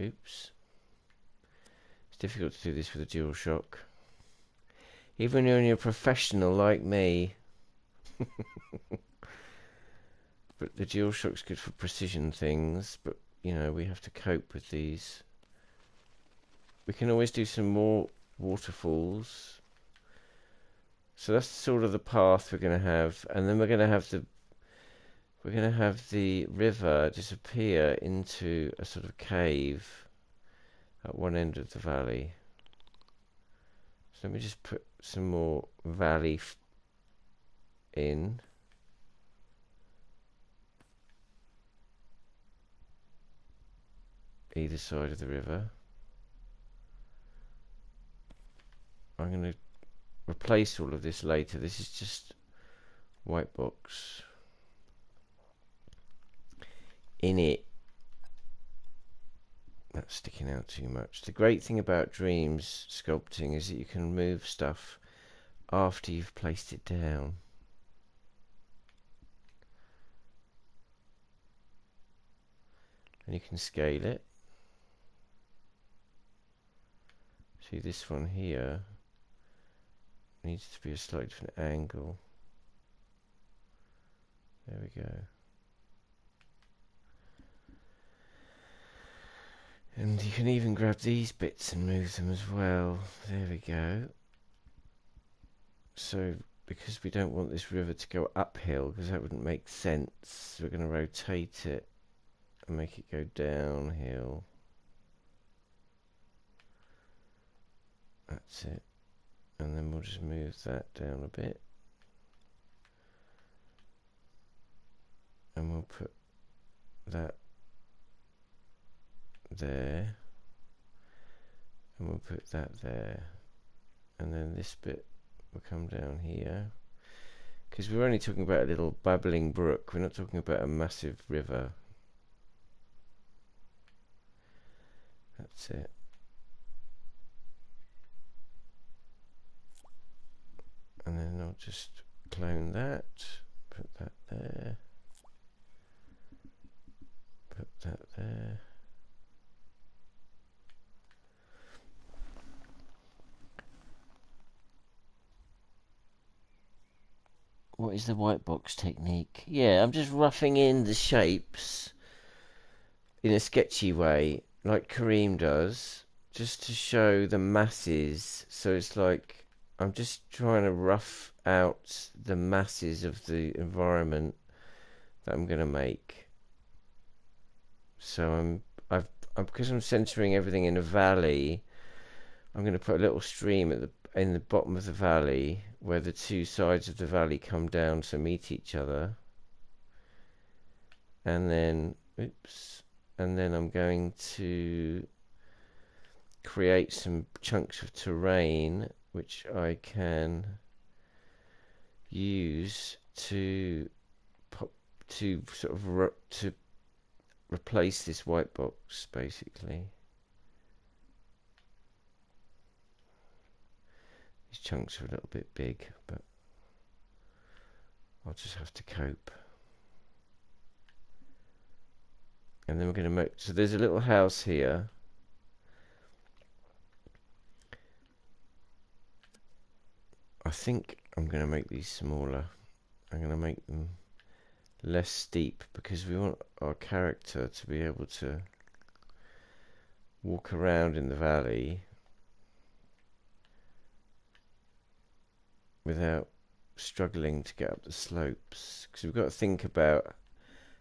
Oops. It's difficult to do this with a DualShock. Even when you're a professional like me. But the DualShock's good for precision things, but you know, we have to cope with these. We can always do some more waterfalls. So that's sort of the path we're going to have, and then we're going to have the river disappear into a sort of cave at one end of the valley. So let me just put some more valley in. Either side of the river. I'm going to replace all of this later. This is just white box. In it. That's sticking out too much. The great thing about Dreams sculpting is that you can move stuff after you've placed it down. And you can scale it. See, this one here needs to be a slightly different angle. There we go. And you can even grab these bits and move them as well. There we go. So, because we don't want this river to go uphill, because that wouldn't make sense, we're going to rotate it and make it go downhill. That's it. And then we'll just move that down a bit. And we'll put that there. And we'll put that there. And then this bit will come down here. Because we're only talking about a little babbling brook. We're not talking about a massive river. That's it. And then I'll just clone that, put that there, put that there. What is the white box technique? Yeah, I'm just roughing in the shapes in a sketchy way, like Kareem does, just to show the masses. So it's like I'm just trying to rough out the masses of the environment that I'm going to make. So because I'm centering everything in a valley, I'm going to put a little stream at in the bottom of the valley where the two sides of the valley come down to meet each other. And then, oops, and then I'm going to create some chunks of terrain which I can use to sort of to replace this white box, basically. These chunks are a little bit big, but I'll just have to cope. And then we're going to make, so there's a little house here. I think I'm going to make these smaller. I'm going to make them less steep because we want our character to be able to walk around in the valley without struggling to get up the slopes, because we've got to think about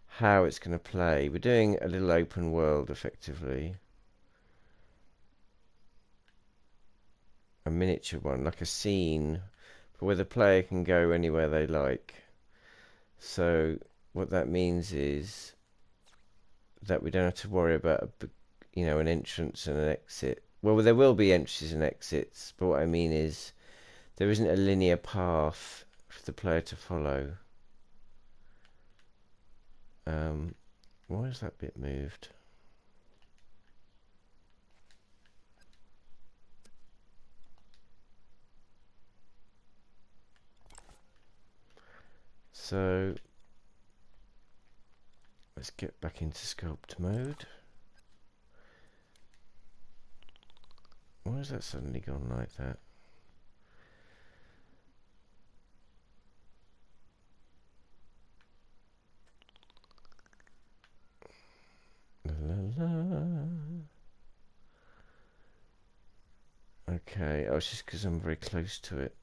how it's going to play. We're doing a little open world effectively, a miniature one, like a scene where the player can go anywhere they like. So what that means is that we don't have to worry about an entrance and an exit. Well, there will be entrances and exits, but what I mean is there isn't a linear path for the player to follow. Why is that bit moved? So let's get back into sculpt mode. Why has that suddenly gone like that? La, la, la. Okay, oh, it's just because I'm very close to it.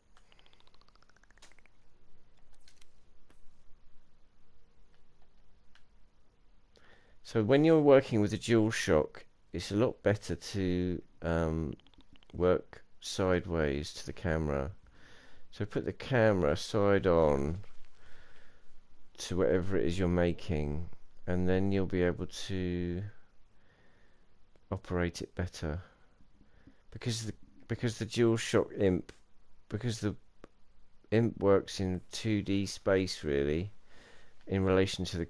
So when you're working with a DualShock, it's a lot better to work sideways to the camera. So put the camera side on to whatever it is you're making, and then you'll be able to operate it better. Because the DualShock imp, because the imp works in 2D space really, in relation to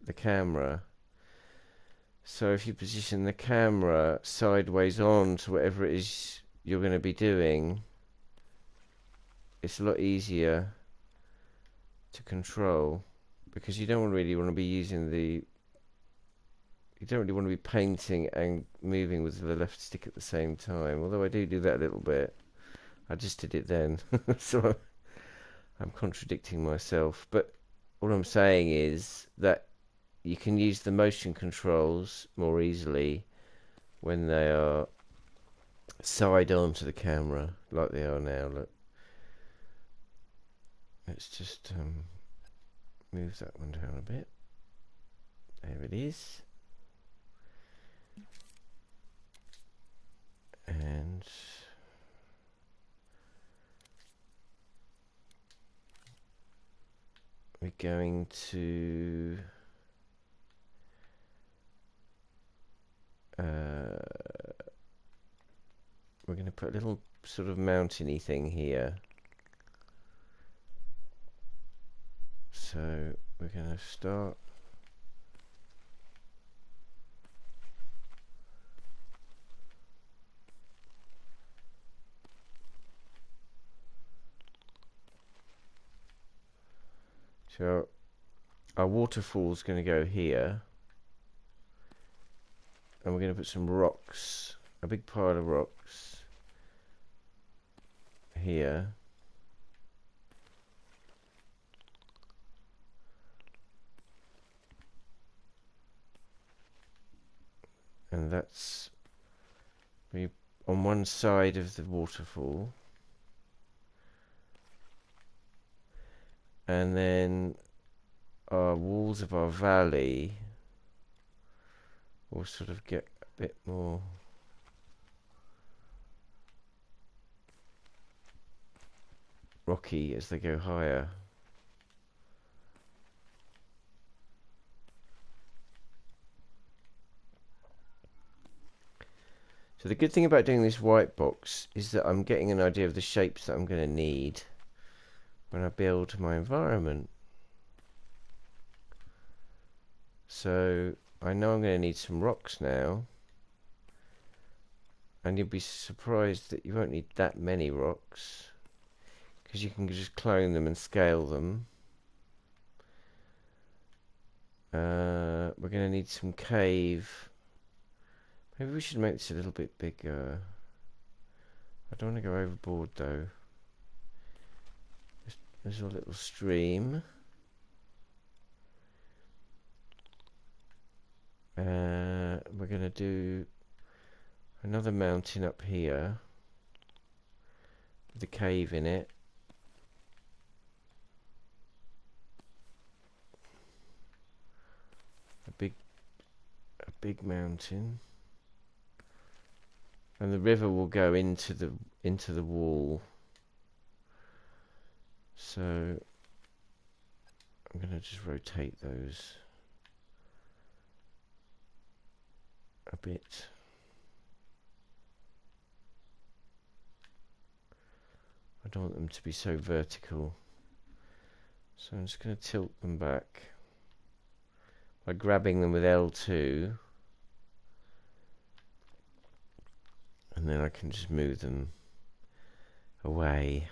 the camera. So if you position the camera sideways on to whatever it is you're going to be doing, it's a lot easier to control, because you don't really want to be using the, you don't really want to be painting and moving with the left stick at the same time, although I do that a little bit. I just did it then. So I'm contradicting myself, but what I'm saying is that you can use the motion controls more easily when they are side on to the camera, like they are now. Look, let's just move that one down a bit. There it is. And we're going to we're going to put a little sort of mountainy thing here. So we're going to start so our waterfall is going to go here, and we're going to put some rocks, a big pile of rocks here. And that's on one side of the waterfall. And then our walls of our valley will sort of get a bit more rocky as they go higher. So the good thing about doing this white box is that I'm getting an idea of the shapes that I'm going to need when I build my environment. So I know I'm going to need some rocks now, and you'll be surprised that you won't need that many rocks, because you can just clone them and scale them. We're going to need some cave. Maybe we should make this a little bit bigger. I don't want to go overboard though. There's a little stream. We're going to do another mountain up here with a cave in it. A big mountain. And the river will go into the wall. So I'm going to just rotate those a bit. I don't want them to be so vertical. So I'm just going to tilt them back. by grabbing them with L2, and then I can just move them away.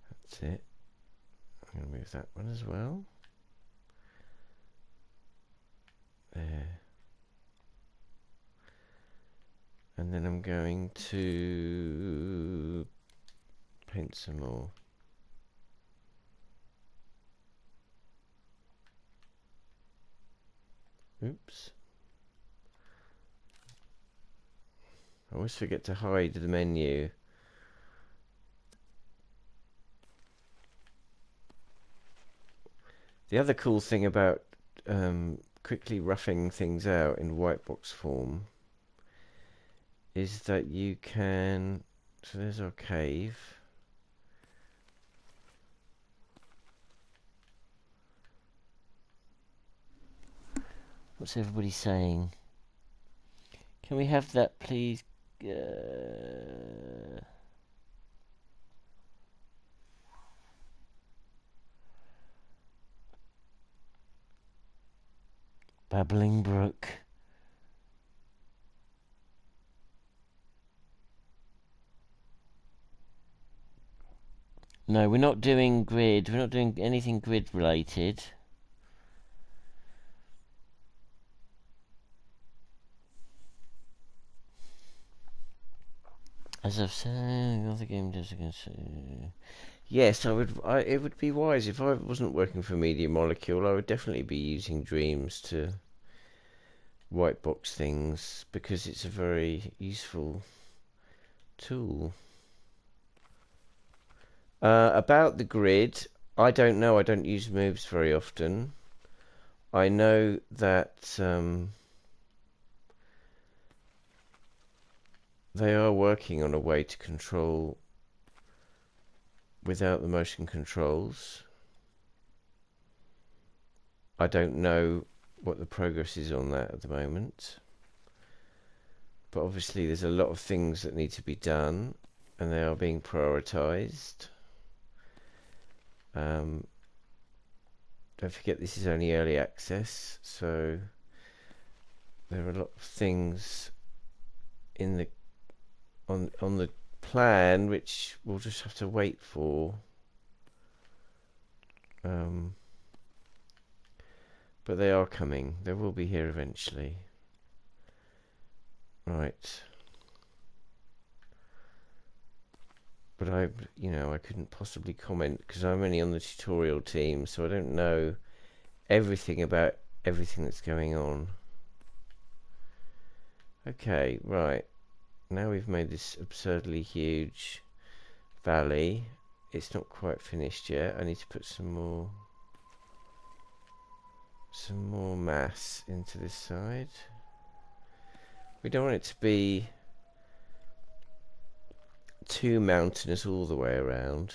That's it. I'm going to move that one as well. There. And then I'm going to paint some more. Oops. I always forget to hide the menu. The other cool thing about quickly roughing things out in white box form is that you can, so there's our cave. What's everybody saying? Can we have that, please? Babbling Brook. No, we're not doing grid. We're not doing anything grid related. As I've said, another game does against. Yes, it would be wise if I wasn't working for Media Molecule. I would definitely be using Dreams to white box things because it's a very useful tool. About the grid, I don't know. I don't use moves very often. I know that they are working on a way to control without the motion controls. I don't know what the progress is on that at the moment. But obviously there's a lot of things that need to be done and they are being prioritized. Don't forget this is only early access, so there are a lot of things in the on the plan which we'll just have to wait for. But they are coming. They will be here eventually. Right. But I couldn't possibly comment because I'm only on the tutorial team, so I don't know everything about everything that's going on. Okay, right. Now we've made this absurdly huge valley. It's not quite finished yet. I need to put some more mass into this side. We don't want it to be too mountainous all the way around,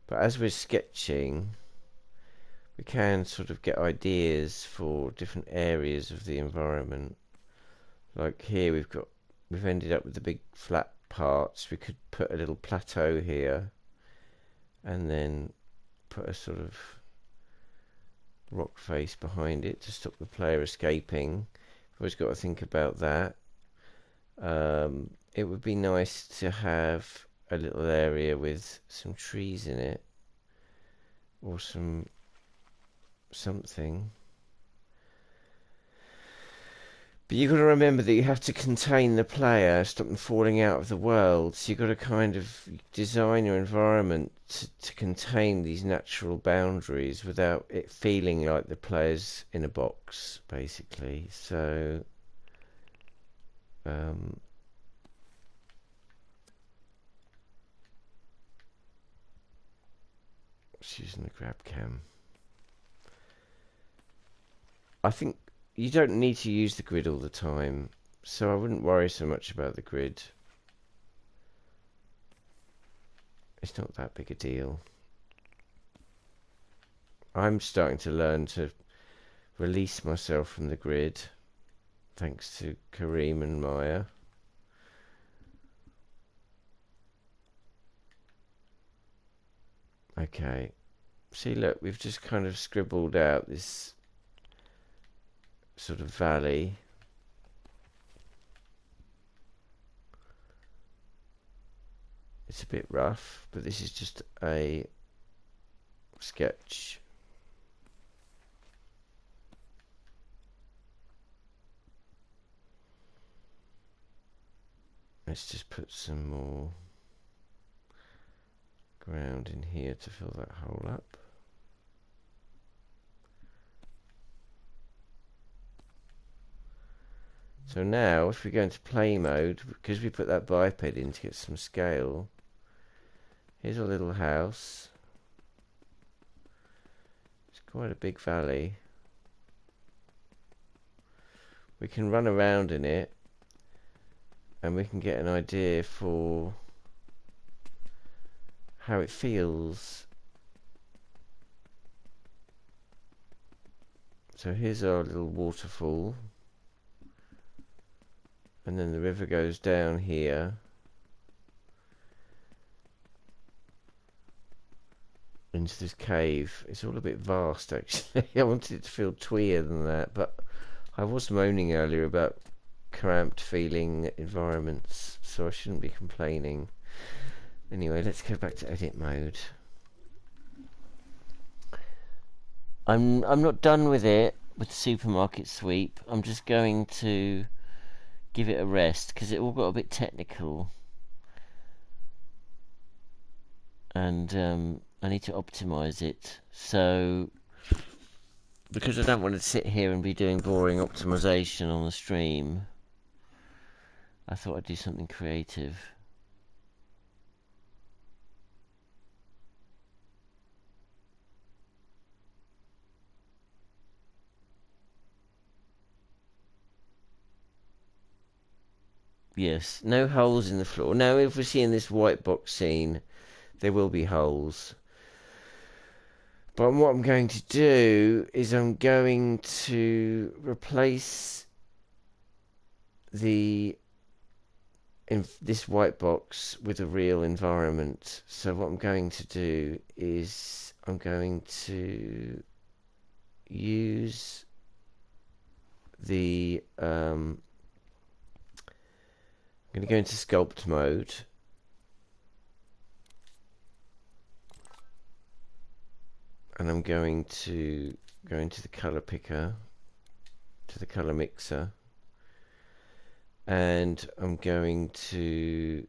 but as we're sketching we can sort of get ideas for different areas of the environment. Like here we've ended up with the big flat parts. We could put a little plateau here and then put a sort of rock face behind it to stop the player escaping. I've always got to think about that. It would be nice to have a little area with some trees in it or something. But you've got to remember that you have to contain the player, stop them falling out of the world. So you've got to kind of design your environment to contain these natural boundaries without it feeling like the player's in a box, basically. So just using the grab cam. I think you don't need to use the grid all the time, so I wouldn't worry so much about the grid. It's not that big a deal. I'm starting to learn to release myself from the grid, thanks to Kareem and Maya. Okay, See, look, we've just kind of scribbled out this sort of valley. It's a bit rough, but this is just a sketch. Let's just put some more ground in here to fill that hole up. So now, if we go into play mode, because we put that biped in to get some scale, here's our little house. It's quite a big valley. We can run around in it, and we can get an idea for how it feels. So here's our little waterfall. And then the river goes down here into this cave. It's all a bit vast, actually. I wanted it to feel tweer than that, but I was moaning earlier about cramped feeling environments, so I shouldn't be complaining. Anyway, let's go back to edit mode. I'm not done with it, with the supermarket sweep. I'm just going to give it a rest because it all got a bit technical, and I need to optimize it. So because I don't want to sit here and be doing boring optimization on the stream, I thought I'd do something creative. Yes, no holes in the floor. Now, if we're seeing this white box scene, there will be holes. But what I'm going to do is I'm going to replace this white box with a real environment. So what I'm going to do is I'm going to use the I'm going to go into sculpt mode, and I'm going to go into the color picker, to the color mixer, and I'm going to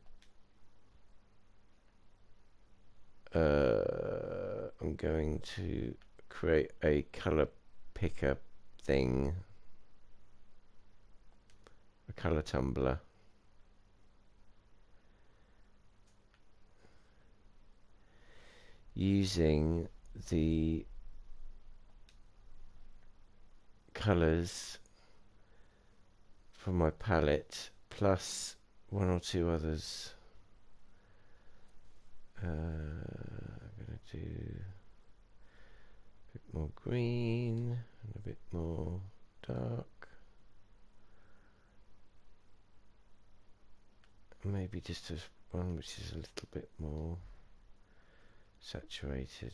create a color picker thing, a color tumbler. Using the colors from my palette plus one or two others. I'm going to do a bit more green and a bit more dark. Maybe just one which is a little bit more saturated.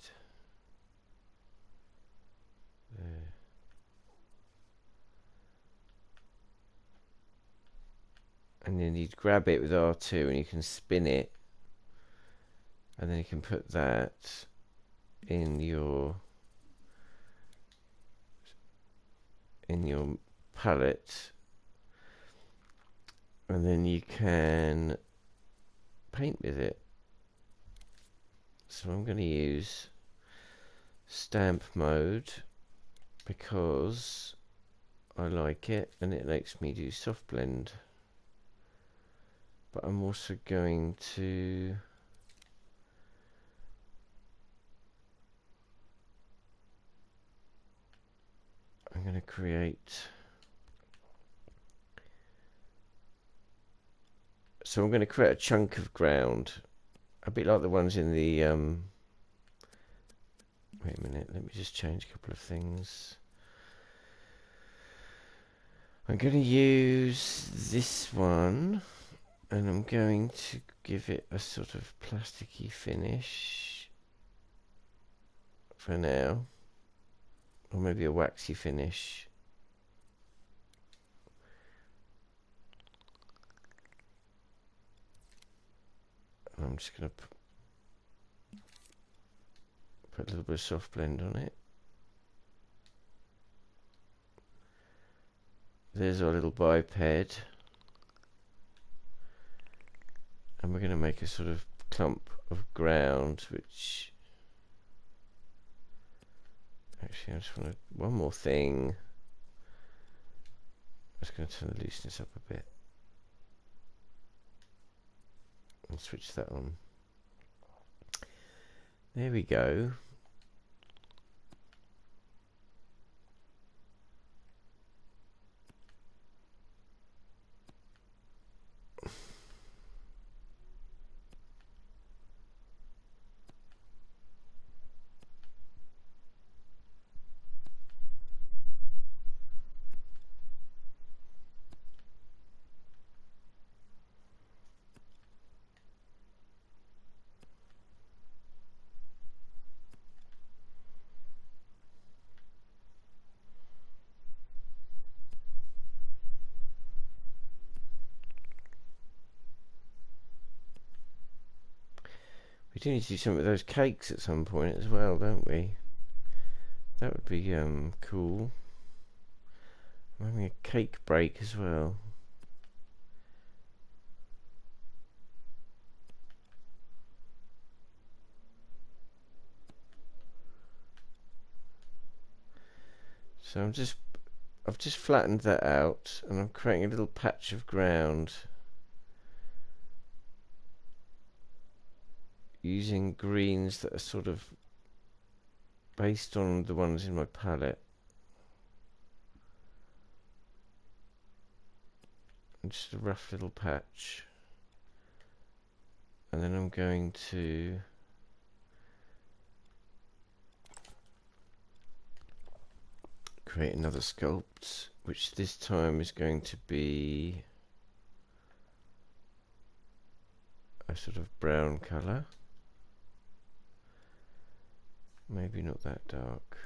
There. And then you'd grab it with R2 and you can spin it, and then you can put that in your palette, and then you can paint with it. So I'm going to use stamp mode because I like it and it lets me do soft blend. But I'm also going to create, so I'm going to create a chunk of ground, a bit like the ones in the wait a minute, let me just change a couple of things. I'm going to use this one, and I'm going to give it a sort of plasticky finish for now. Or maybe a waxy finish. I'm just going to put a little bit of soft blend on it. There's our little biped. And we're going to make a sort of clump of ground, which... Actually, I just want to... One more thing. I'm just going to turn the looseness up a bit. And switch that on. There we go. We do need to do something with those cakes at some point as well, don't we? That would be cool. I'm having a cake break as well. So I've just flattened that out, and I'm creating a little patch of ground using greens that are sort of based on the ones in my palette. And just a rough little patch. And then I'm going to create another sculpt, which this time is going to be a sort of brown colour. Maybe not that dark.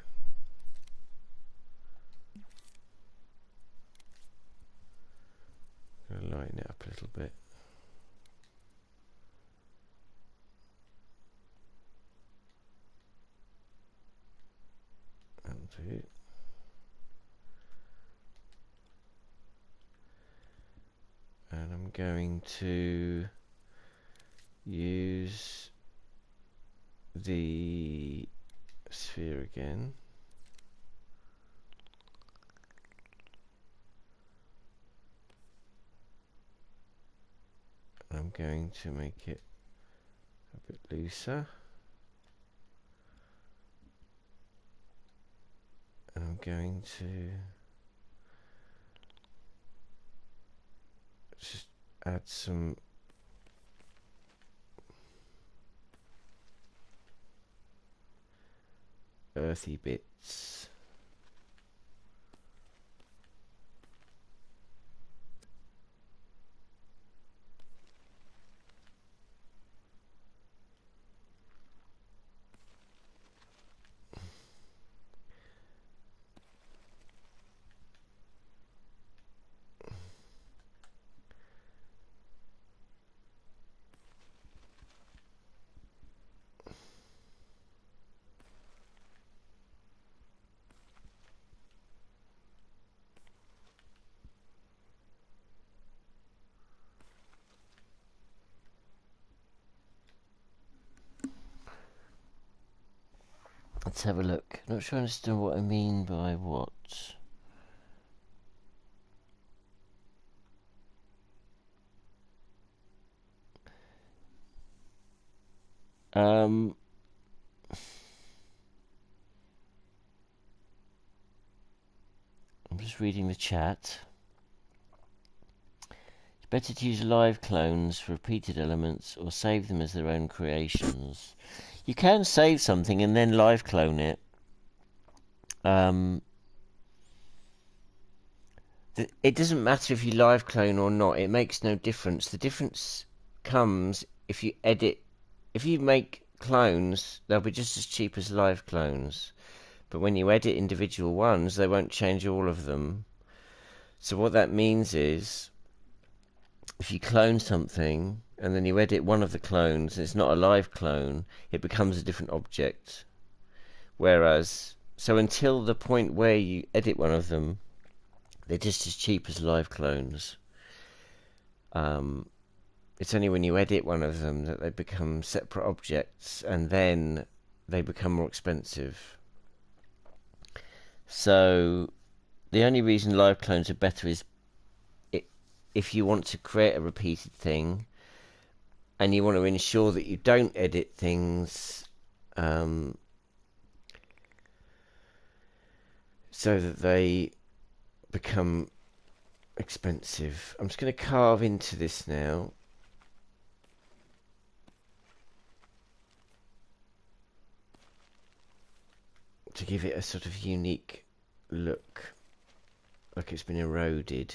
I'm going to lighten it up a little bit. That'll do. And I'm going to use the sphere again. I'm going to make it a bit looser. And I'm going to just add some earthy bits. Let's have a look. Not sure I understand what I mean by what. I'm just reading the chat. It's better to use live clones for repeated elements or save them as their own creations. You can save something and then live clone it. It doesn't matter if you live clone or not. It makes no difference. The difference comes if you edit. If you make clones, they'll be just as cheap as live clones. But when you edit individual ones, they won't change all of them. So what that means is, if you clone something and then you edit one of the clones and it's not a live clone, it becomes a different object. Whereas, so until the point where you edit one of them, they're just as cheap as live clones. It's only when you edit one of them that they become separate objects, and then they become more expensive. So the only reason live clones are better is if you want to create a repeated thing and you want to ensure that you don't edit things so that they become expensive. I'm just going to carve into this now. To give it a sort of unique look, like it's been eroded.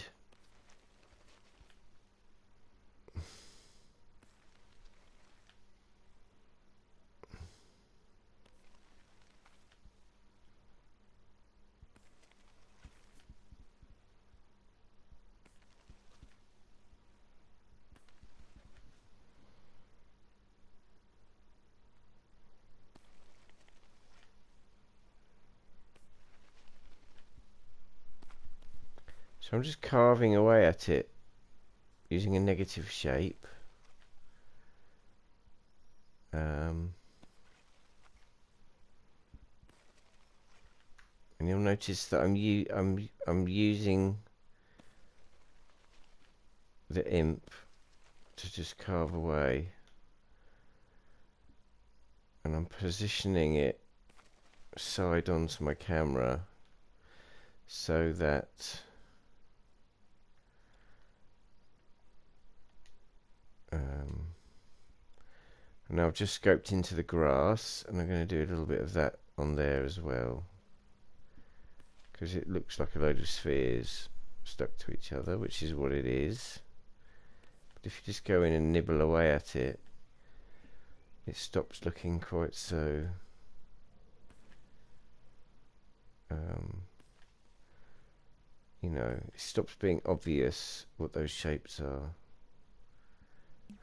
So I'm just carving away at it using a negative shape. And you'll notice that I'm using the imp to just carve away, and I'm positioning it side onto my camera so that and now I've just scoped into the grass, and I'm going to do a little bit of that on there as well, because it looks like a load of spheres stuck to each other, which is what it is. But if you just go in and nibble away at it, it stops looking quite so you know, it stops being obvious what those shapes are.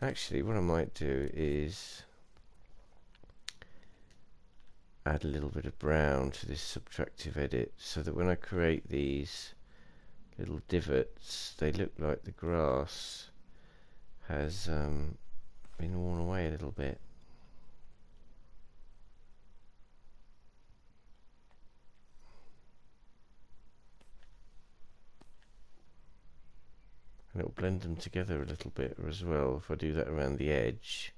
Actually, what I might do is add a little bit of brown to this subtractive edit, so that when I create these little divots, they look like the grass has been worn away a little bit. And it'll blend them together a little bit as well if I do that around the edge,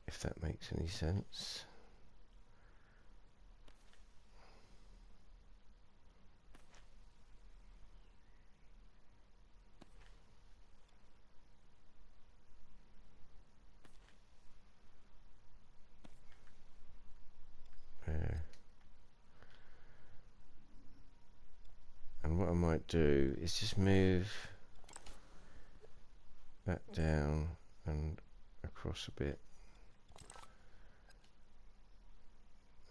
if that makes any sense. There. And what I might do is just move that down and across a bit.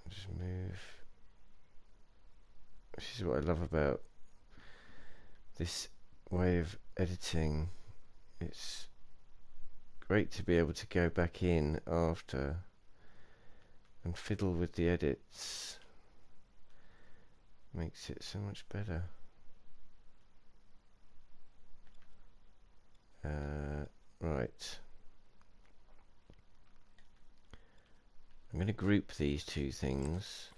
Just move. This is what I love about this way of editing. It's great to be able to go back in after and fiddle with the edits. Makes it so much better. Right. I'm going to group these two things.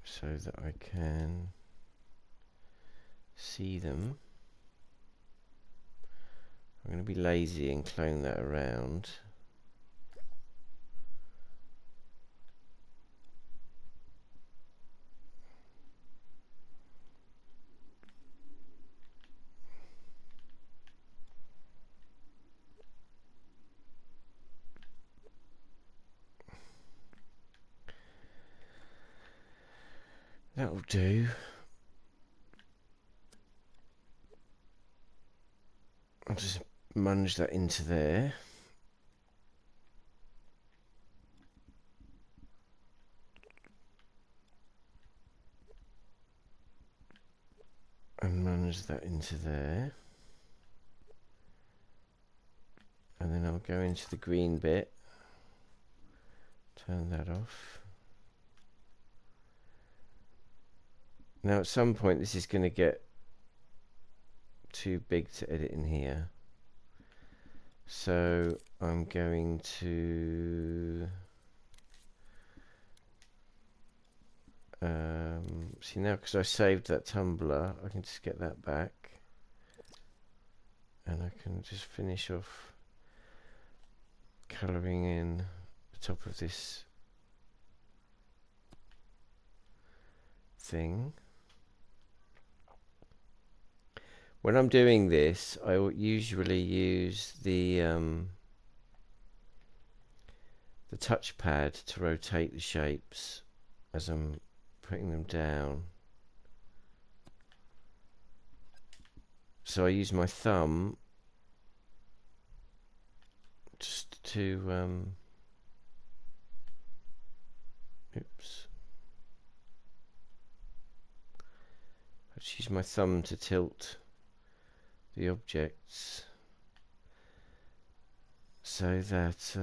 So that I can see them. I'm going to be lazy and clone that around. That'll do. I'll just munge that into there. And munge that into there. And then I'll go into the green bit. Turn that off. Now at some point this is going to get too big to edit in here. So I'm going to see now, because I saved that Tumblr, I can just get that back and I can just finish off colouring in the top of this thing. When I'm doing this, I usually use the touchpad to rotate the shapes as I'm putting them down. So I use my thumb just to oops. I just use my thumb to tilt the objects so that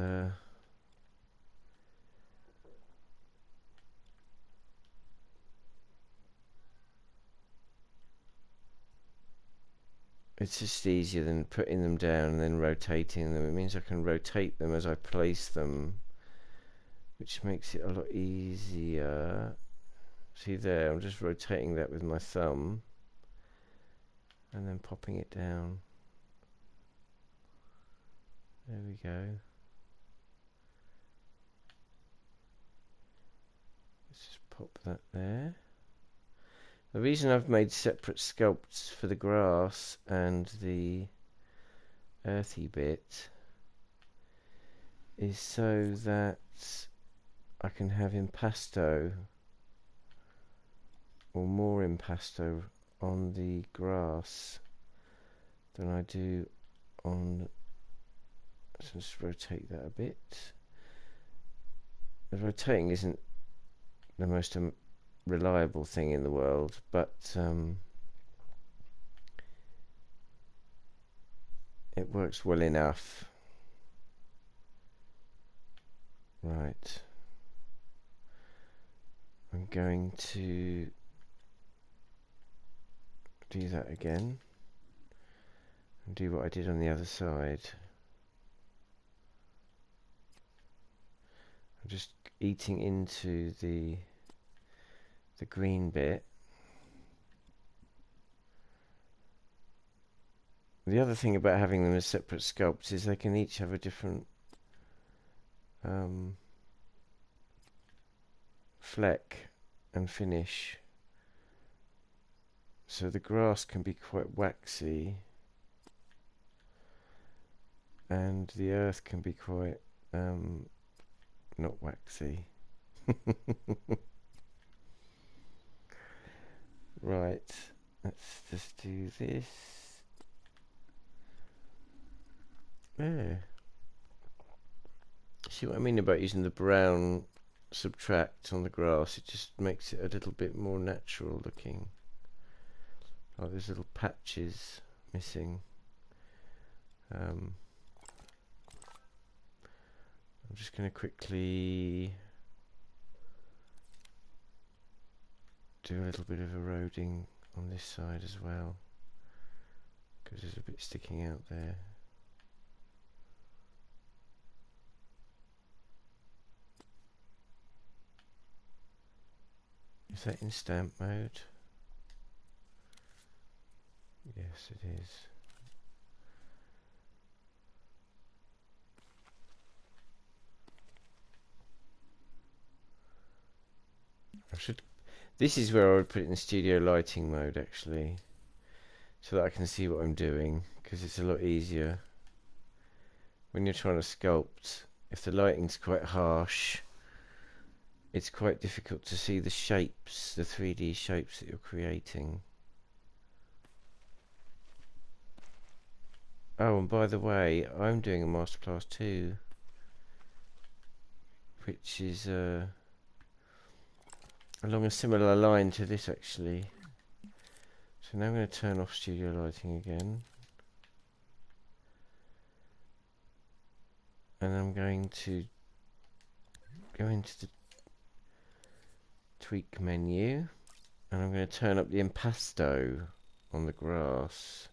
it's just easier than putting them down and then rotating them. It means I can rotate them as I place them, which makes it a lot easier. See there, I'm just rotating that with my thumb and then popping it down. There we go. Let's just pop that there. The reason I've made separate sculpts for the grass and the earthy bit is so that I can have impasto or more impasto on the grass than I do on. Let's just rotate that a bit. The rotating isn't the most reliable thing in the world, but it works well enough. Right, I'm going to do that again and do what I did on the other side. I'm just eating into the green bit. The other thing about having them as separate sculpts is they can each have a different fleck and finish. So the grass can be quite waxy and the earth can be quite not waxy. Right, let's just do this. There. See what I mean about using the brown subtract on the grass? It just makes it a little bit more natural looking. Oh, there's little patches missing. I'm just going to quickly do a little bit of eroding on this side as well, because there's a bit sticking out there. Is that in stamp mode? Yes, it is. This is where I would put it in studio lighting mode actually, so that I can see what I'm doing, because it's a lot easier when you're trying to sculpt. If the lighting's quite harsh, it's quite difficult to see the shapes, the 3D shapes that you're creating. Oh, and by the way, I'm doing a masterclass too, which is along a similar line to this actually. So now I'm going to turn off studio lighting again. And I'm going to go into the tweak menu. And I'm going to turn up the impasto on the grass.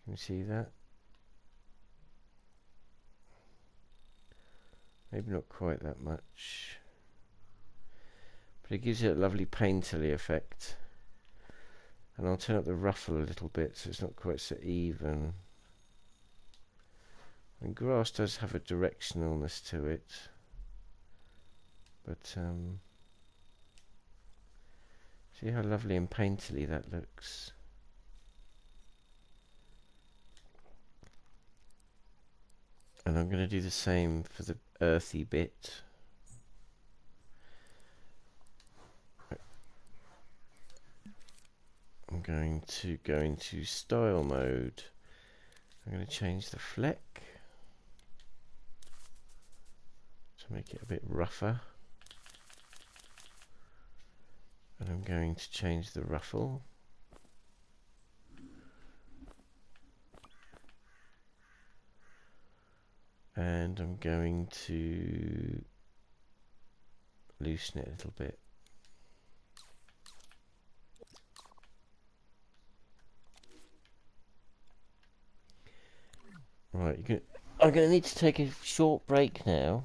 Can you see that? Maybe not quite that much. But it gives it a lovely painterly effect. And I'll turn up the ruffle a little bit so it's not quite so even. And grass does have a directionalness to it. But see how lovely and painterly that looks. And I'm going to do the same for the earthy bit. I'm going to go into style mode. I'm going to change the fleck to make it a bit rougher. And I'm going to change the ruffle. And I'm going to loosen it a little bit. Right, I'm going to need to take a short break now.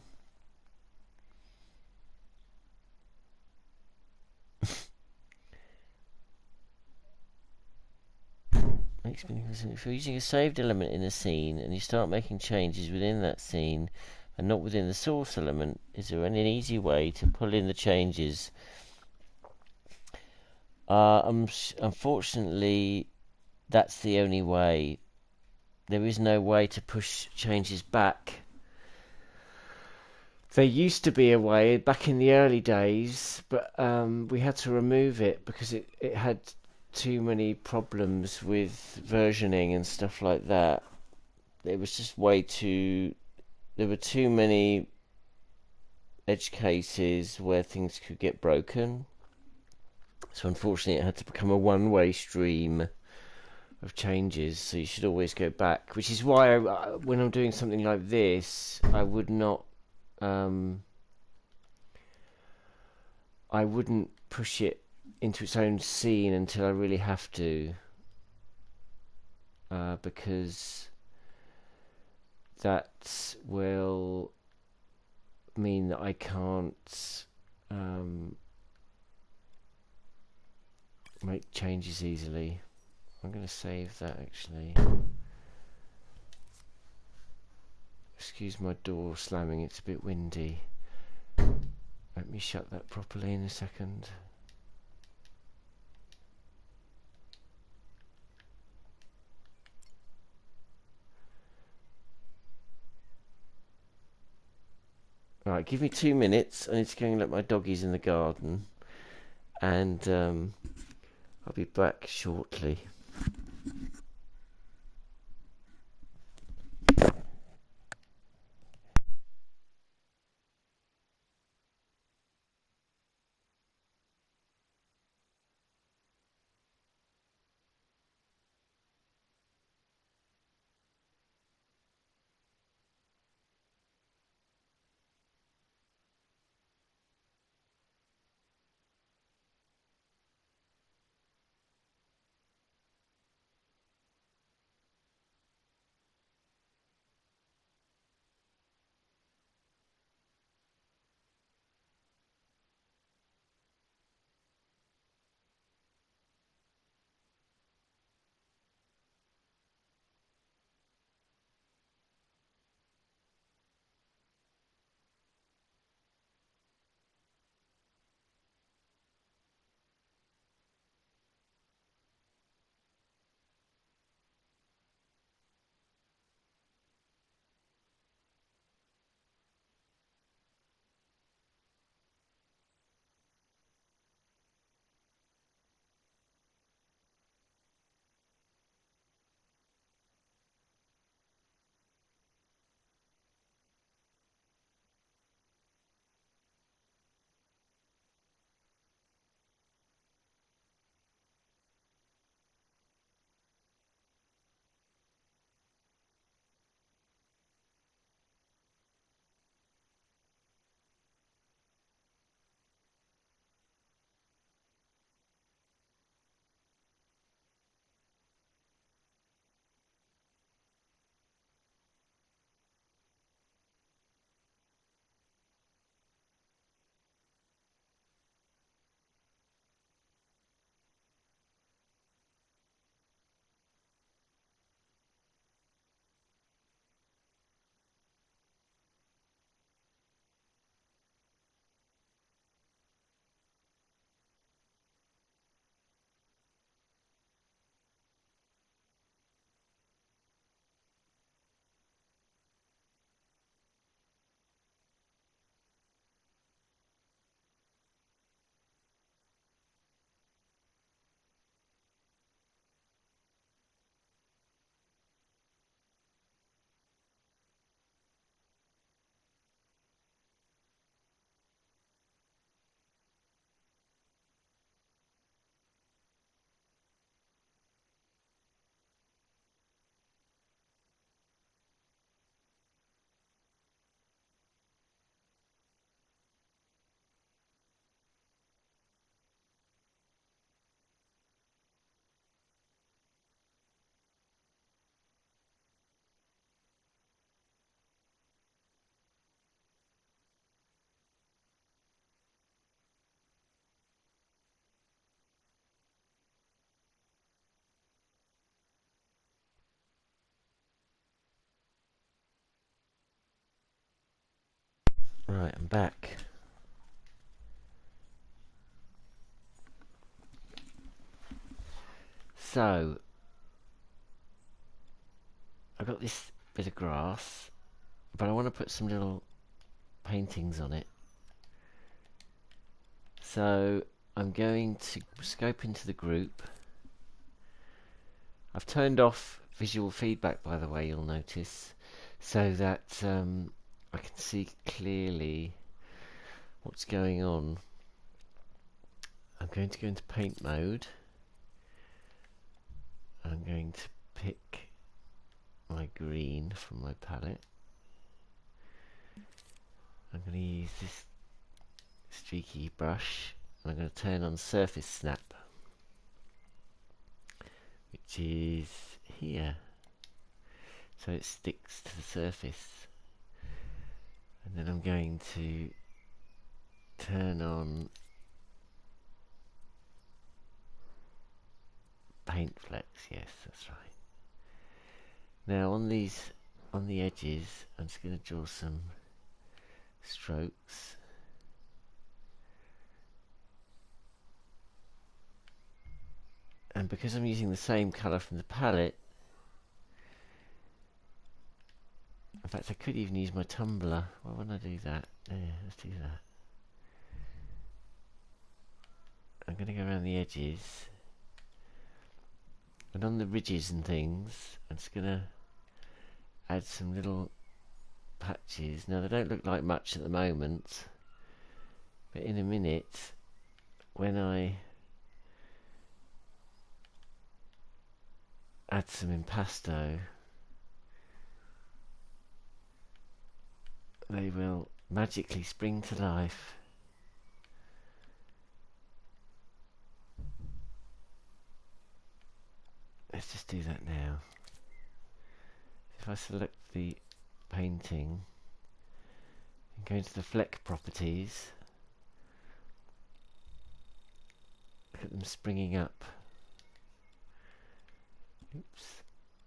Makes me think, if you're using a saved element in a scene and you start making changes within that scene and not within the source element, is there any easy way to pull in the changes? Unfortunately, that's the only way. There is no way to push changes back. There used to be a way back in the early days, but we had to remove it because it had too many problems with versioning and stuff like that. It was just way too... There were too many edge cases where things could get broken. So unfortunately it had to become a one-way stream of changes, so you should always go back, which is why when I'm doing something like this, I would not I wouldn't push it into its own scene until I really have to, because that will mean that I can't make changes easily. I'm going to save that actually. Excuse my door slamming, it's a bit windy. Let me shut that properly in a second. Right, give me 2 minutes. I need to go and let my doggies in the garden. And I'll be back shortly. Right, I'm back. So, I've got this bit of grass, but I want to put some little paintings on it. So, I'm going to scope into the group. I've turned off visual feedback, by the way, you'll notice, so that I can see clearly what's going on. I'm going to go into paint mode. I'm going to pick my green from my palette. I'm going to use this streaky brush, and I'm going to turn on surface snap, which is here, so it sticks to the surface. And then I'm going to turn on paint flex. Yes, that's right. Now on the edges, I'm just going to draw some strokes. And because I'm using the same colour from the palette, in fact I could even use my tumbler. Why wouldn't I do that? Yeah, let's do that. I'm going to go around the edges, and on the ridges and things I'm just going to add some little patches. Now they don't look like much at the moment, but in a minute when I add some impasto, they will magically spring to life. Let's just do that now. If I select the painting and go into the fleck properties, look at them springing up. Oops.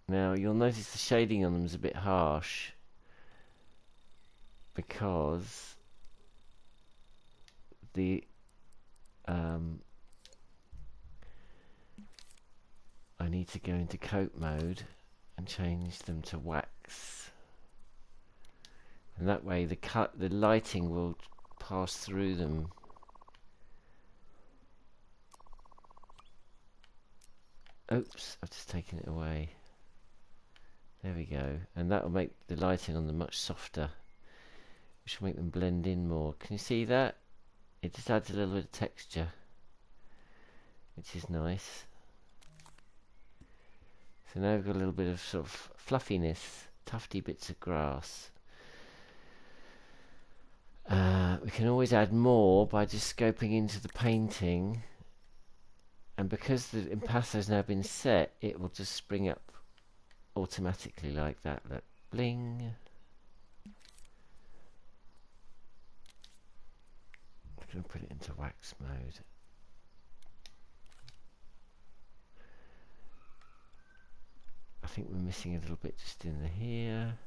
Now you'll notice the shading on them is a bit harsh because the I need to go into coat mode and change them to wax, and that way the lighting will pass through them. Oops, I've just taken it away. There we go, and that will make the lighting on them much softer, which will make them blend in more. Can you see that? It just adds a little bit of texture, which is nice. So now we've got a little bit of sort of fluffiness, tufty bits of grass. We can always add more by just scoping into the painting, and because the impasto has now been set, it will just spring up automatically like that. Look, bling. I'm going to put it into wax mode. I think we're missing a little bit just in here.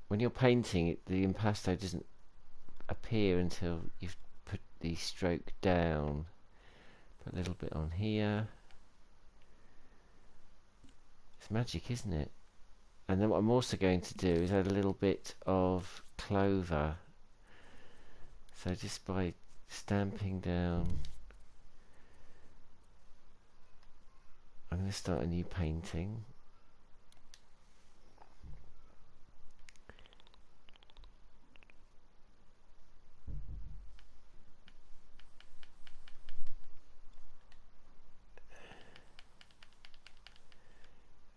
When you're painting, the impasto doesn't appear until you've put the stroke down. Put a little bit on here. It's magic, isn't it? And then what I'm also going to do is add a little bit of clover. So just by stamping down, I'm going to start a new painting.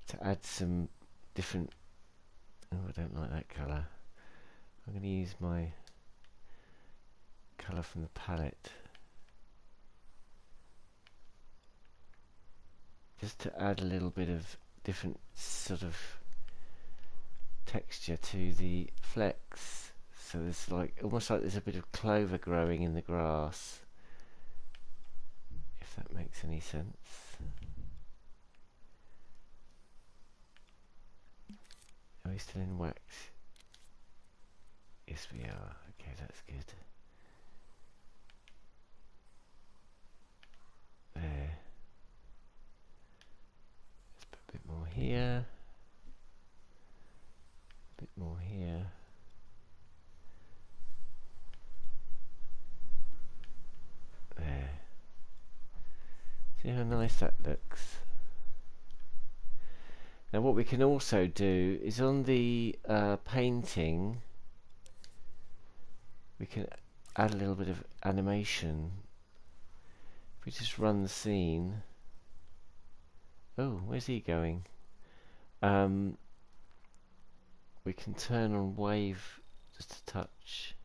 To add some different... Oh, I don't like that colour. I'm going to use my colour from the palette just to add a little bit of different sort of texture to the flecks. So there's like almost like there's a bit of clover growing in the grass, if that makes any sense. Are we still in wax? Yes, we are. Okay, that's good. There. Let's put a bit more here. A bit more here. There. See how nice that looks? Now what we can also do is on the painting, we can add a little bit of animation. If we just run the scene. Oh, where's he going? We can turn on wave just a touch.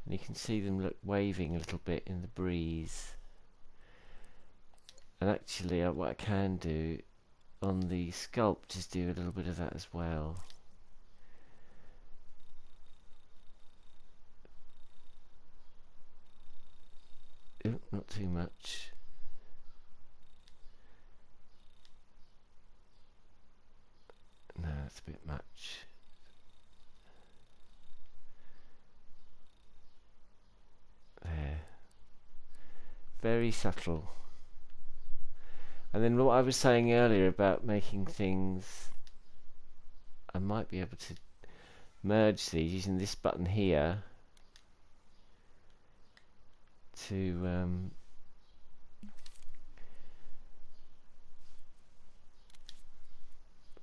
And you can see them waving a little bit in the breeze. And actually what I can do on the sculpt is do a little bit of that as well. Ooh, not too much. No, it's a bit much. There. Very subtle. And then what I was saying earlier about making things, I might be able to merge these using this button here to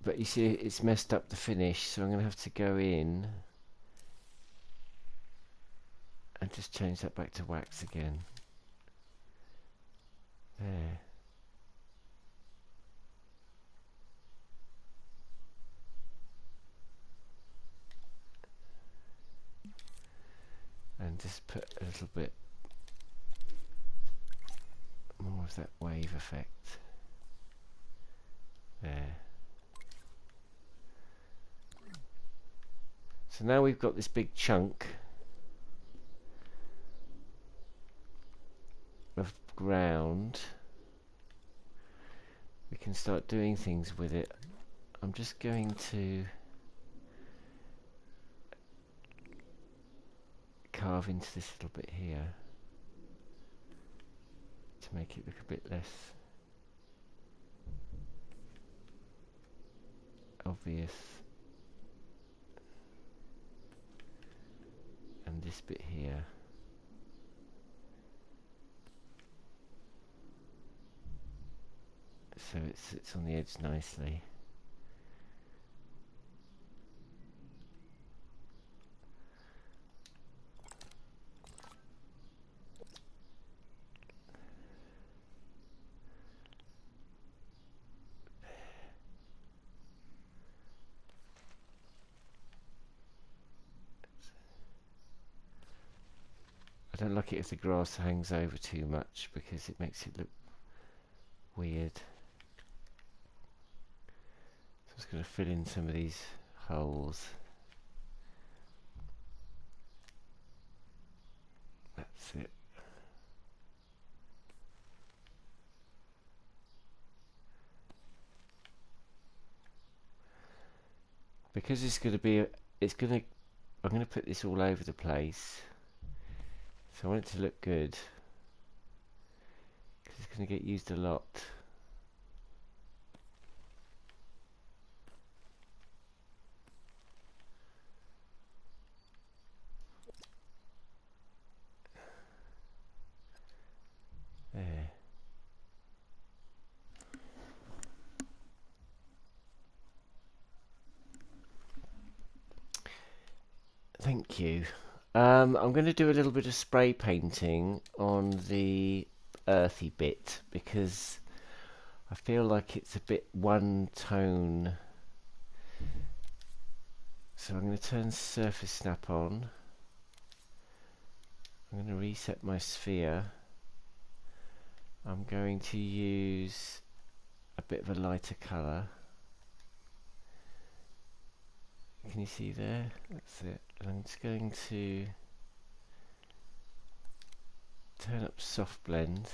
but you see it's messed up the finish, so I'm going to have to go in and just change that back to wax again. There. And just put a little bit more of that wave effect. There. So now we've got this big chunk of ground. We can start doing things with it. I'm just going to carve into this little bit here to make it look a bit less obvious. And this bit here. So it sits on the edge nicely. I don't like it if the grass hangs over too much because it makes it look weird. So I'm just going to fill in some of these holes. That's it. Because it's going to be, I'm going to put this all over the place. So I want it to look good, because it's going to get used a lot. There. Thank you. I'm going to do a little bit of spray painting on the earthy bit because I feel like it's a bit one tone. So I'm going to turn surface snap on. I'm going to reset my sphere. I'm going to use a bit of a lighter colour. Can you see there? That's it. And I'm just going to turn up soft blend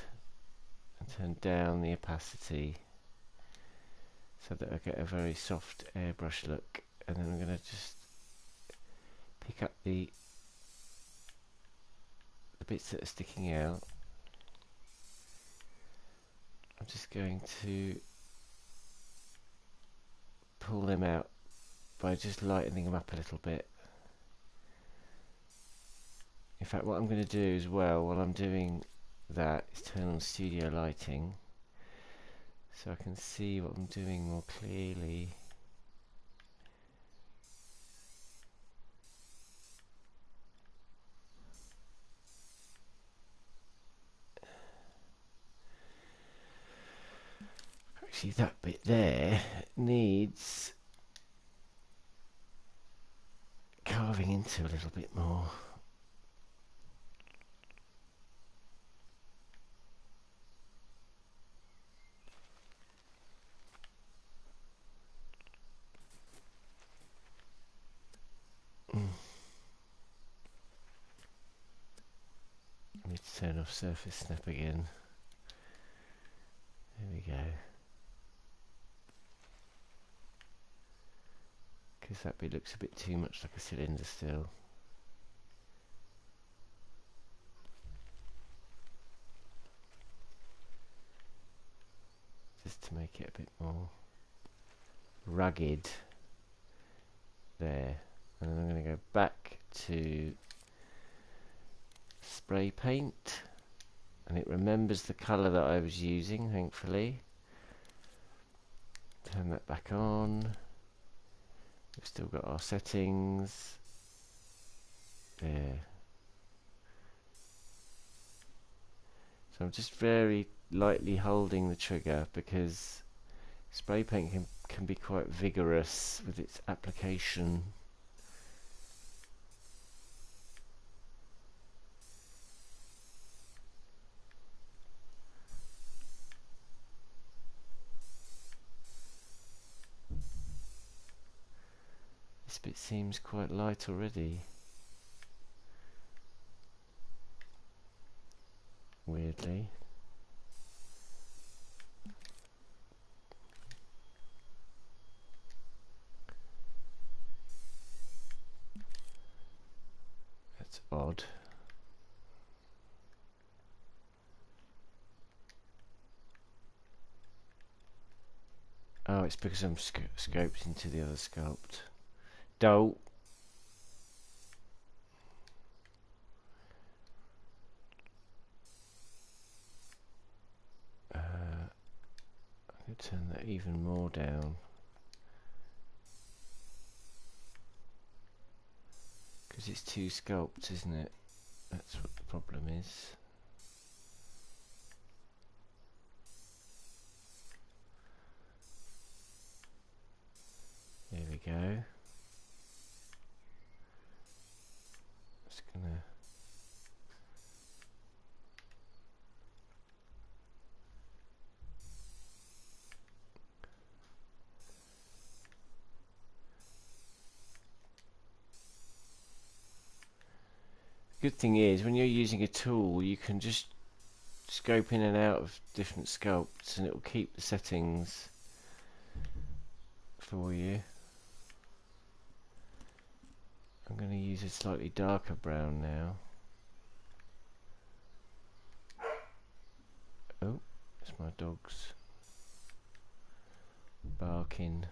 and turn down the opacity so that I get a very soft airbrush look, and then I'm going to just pick up the bits that are sticking out. I'm just going to pull them out by just lightening them up a little bit. In fact, what I'm going to do as well while I'm doing that is turn on studio lighting so I can see what I'm doing more clearly. Actually, that bit there needs carving into a little bit more. I need to turn off surface snap again. There we go. Because that bit looks a bit too much like a cylinder still. Just to make it a bit more rugged. There. And then I'm going to go back to spray paint. And it remembers the colour that I was using, thankfully. Turn that back on. We've still got our settings. There. So I'm just very lightly holding the trigger because spray paint can be quite vigorous with its application. This bit seems quite light already. Weirdly. That's odd. Oh, it's because I'm scoped into the other sculpt. Don't. I'm going to turn that even more down. Because it's too sculpted, isn't it? That's what the problem is. There we go. Just gonna good thing is when you're using a tool you can just scope in and out of different sculpts and it will keep the settings for you. I'm going to use a slightly darker brown now. Oh, it's my dogs barking.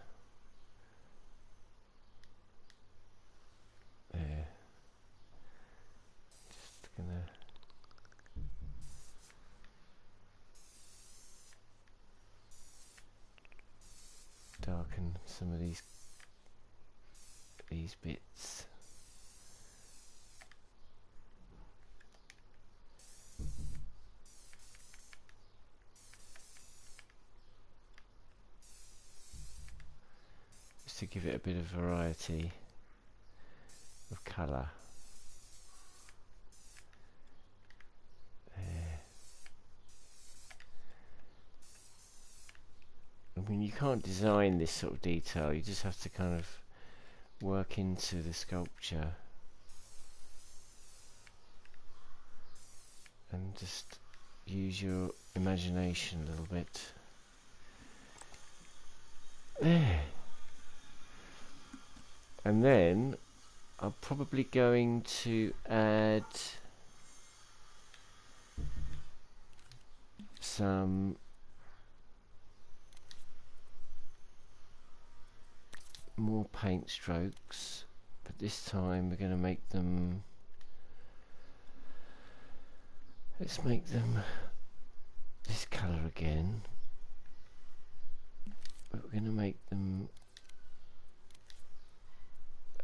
There. Just gonna darken some of these bits. Just to give it a bit of variety of colour. There. I mean, you can't design this sort of detail, you just have to kind of work into the sculpture and just use your imagination a little bit. There. And then I'm probably going to add some more paint strokes, but this time we're going to make them, let's make them this colour again, but we're going to make them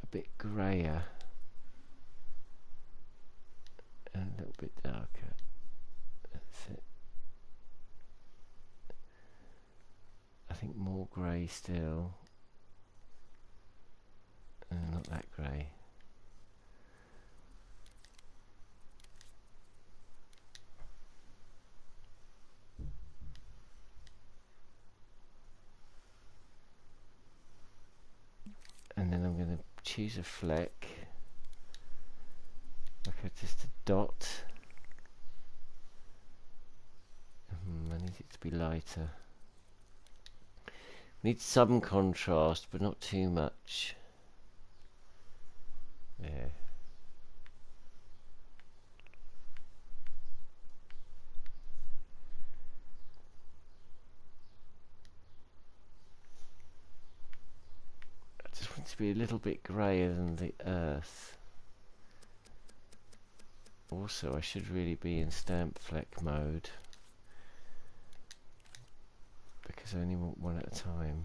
a bit greyer and a little bit darker. That's it. I think more grey still, and not that grey. And then I'm going to choose a fleck, like just a dot. I need it to be lighter. Need some contrast, but not too much. There. I just want it to be a little bit greyer than the earth. Also, I should really be in stamp fleck mode, because I only want one at a time.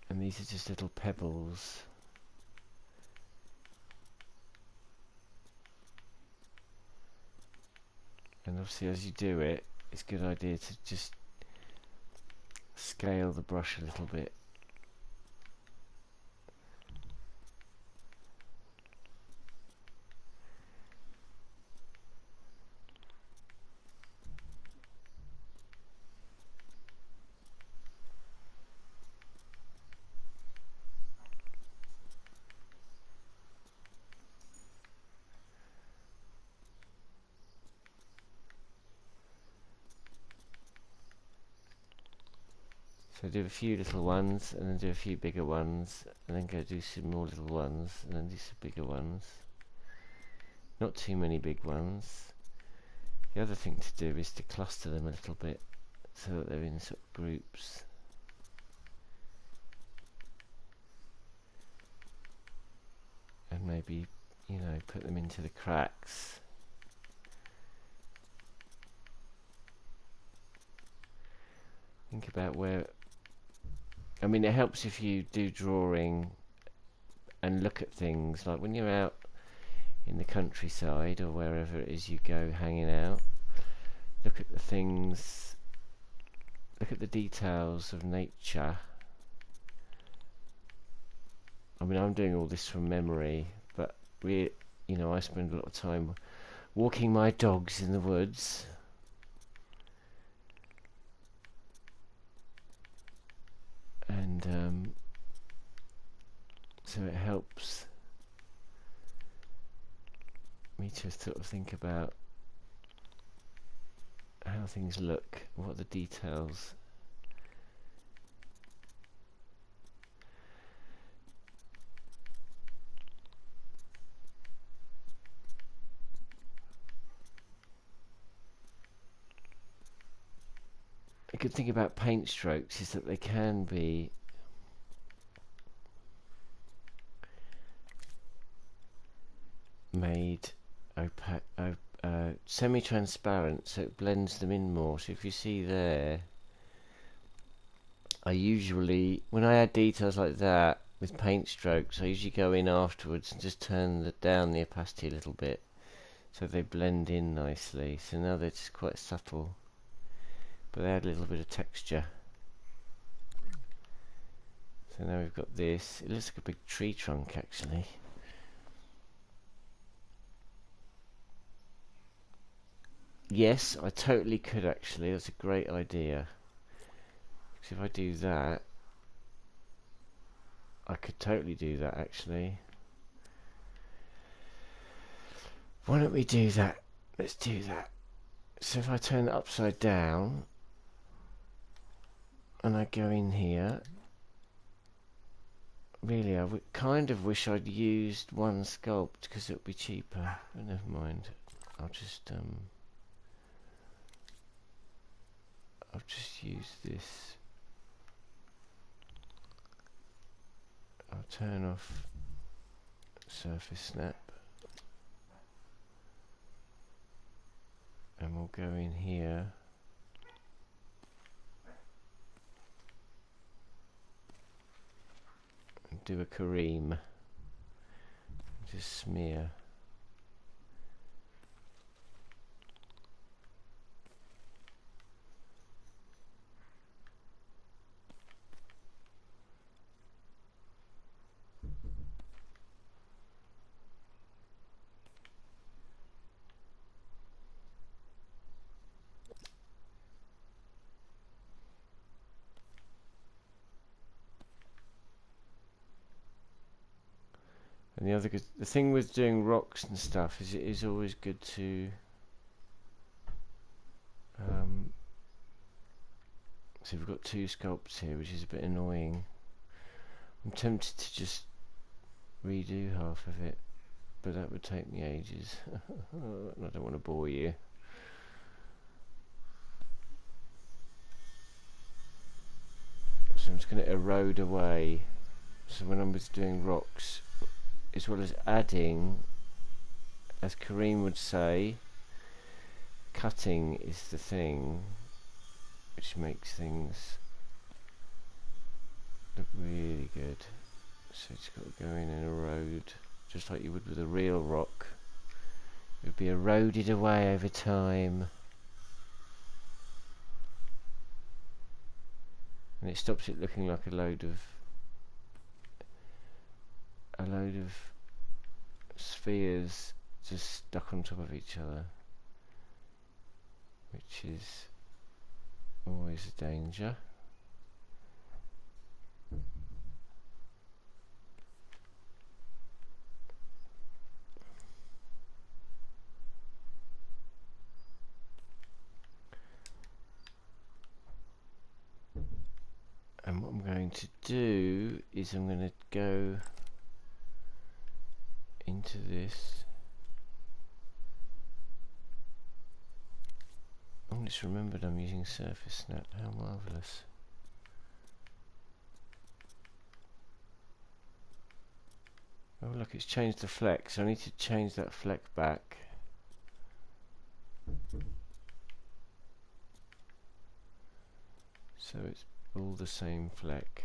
And these are just little pebbles. And obviously as you do it, it's a good idea to just scale the brush a little bit. So do a few little ones, and then do a few bigger ones, and then go do some more little ones, and then do some bigger ones. Not too many big ones. The other thing to do is to cluster them a little bit, so that they're in sort of groups. And maybe, you know, put them into the cracks. Think about where, I mean, it helps if you do drawing and look at things, like when you're out in the countryside or wherever it is you go hanging out, look at the things, look at the details of nature. I mean, I'm doing all this from memory, but you know, I spend a lot of time walking my dogs in the woods. And so it helps me to sort of think about how things look, what are the details. A good thing about paint strokes is that they can be made opaque, semi-transparent, so it blends them in more. So if you see there, I usually, when I add details like that with paint strokes, I usually go in afterwards and just turn down the opacity a little bit, so they blend in nicely. So now they're just quite subtle, but they add a little bit of texture. So now we've got this. It looks like a big tree trunk, actually. Yes, I totally could, actually. That's a great idea. Because if I do that, I could totally do that, actually. Why don't we do that? Let's do that. So if I turn it upside down and I go in here, really I kind of wish I'd used one sculpt because it would be cheaper, but never mind. I'll just use this. I'll turn off surface snap and we'll go in here and do a Kareem. Just smear. And the thing with doing rocks and stuff is it is always good to so we've got two sculpts here, which is a bit annoying. I'm tempted to just redo half of it, but that would take me ages. I don't want to bore you. So I'm just going to erode away. So when I was doing rocks, as well as adding, as Kareem would say, cutting is the thing which makes things look really good. So it's got to go in and erode, just like you would with a real rock. It would be eroded away over time. And it stops it looking like a load of spheres just stuck on top of each other, which is always a danger. And what I'm going to do is I'm going to go into this. I just remembered I'm using surface snap. How marvellous. Oh look, it's changed the fleck, so I need to change that fleck back. So it's all the same fleck.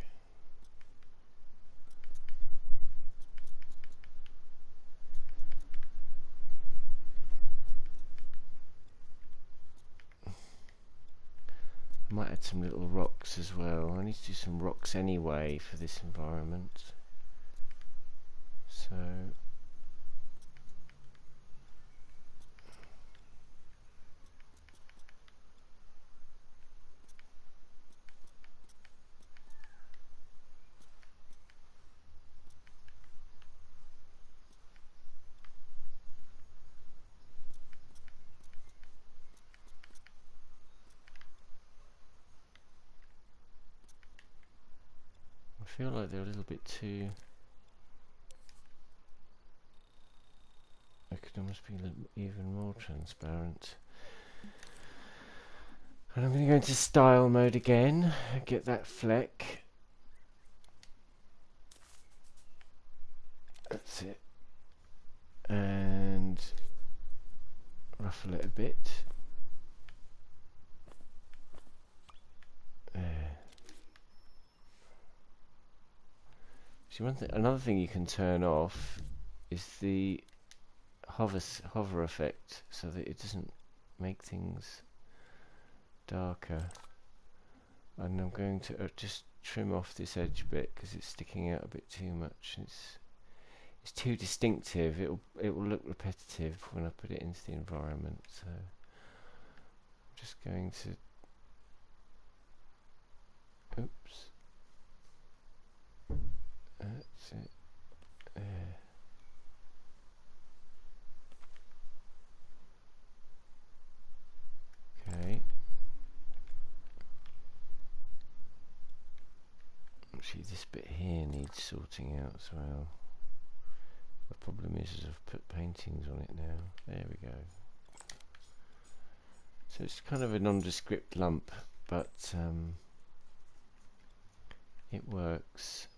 I might add some little rocks as well. I need to do some rocks anyway for this environment. So I feel like they're a little bit too... They could almost be even more transparent. And I'm going to go into style mode again and get that fleck. That's it. And ruffle it a bit. There. See, another thing you can turn off is the hover effect, so that it doesn't make things darker. And I'm going to just trim off this edge bit because it's sticking out a bit too much. It's too distinctive. It will look repetitive when I put it into the environment. So I'm just going to oops. That's it. There. Actually, this bit here needs sorting out as well. The problem is I've put paintings on it now. There we go. So it's kind of a nondescript lump, but it works.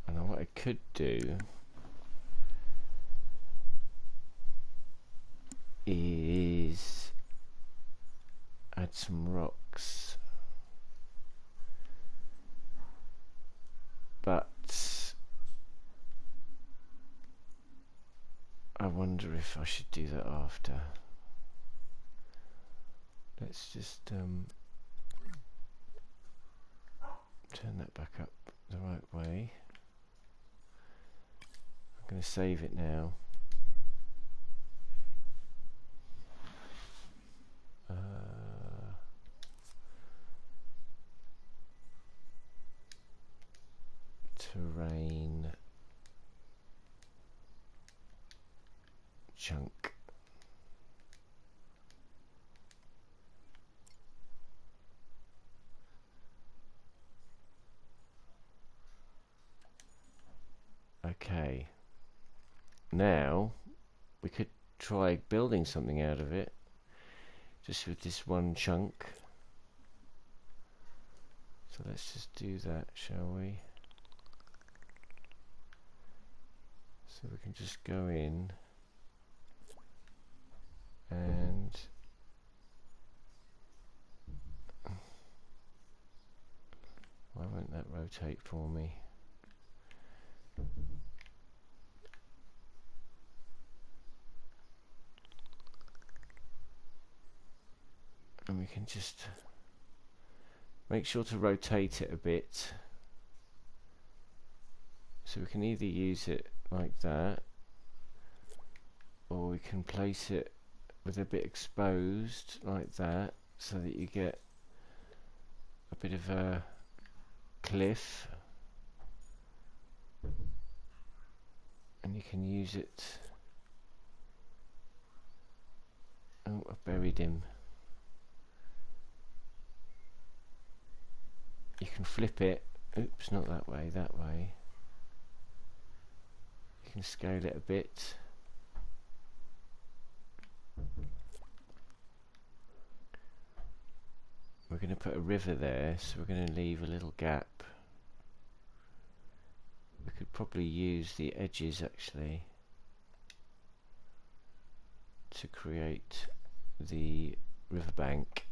And what I could do is add some rocks, but I wonder if I should do that after. Let's just turn that back up the right way. I'm going to save it now. Terrain chunk. Okay, now we could try building something out of it just with this one chunk. So let's just do that, shall we? So we can just go in and why won't that rotate for me? And we can just make sure to rotate it a bit. So we can either use it like that, or we can place it with a bit exposed like that, so that you get a bit of a cliff, and you can use it. Oh, I buried him. You can flip it. Oops, not that way, that way. You can scale it a bit. We're going to put a river there, so we're going to leave a little gap. We could probably use the edges actually to create the riverbank,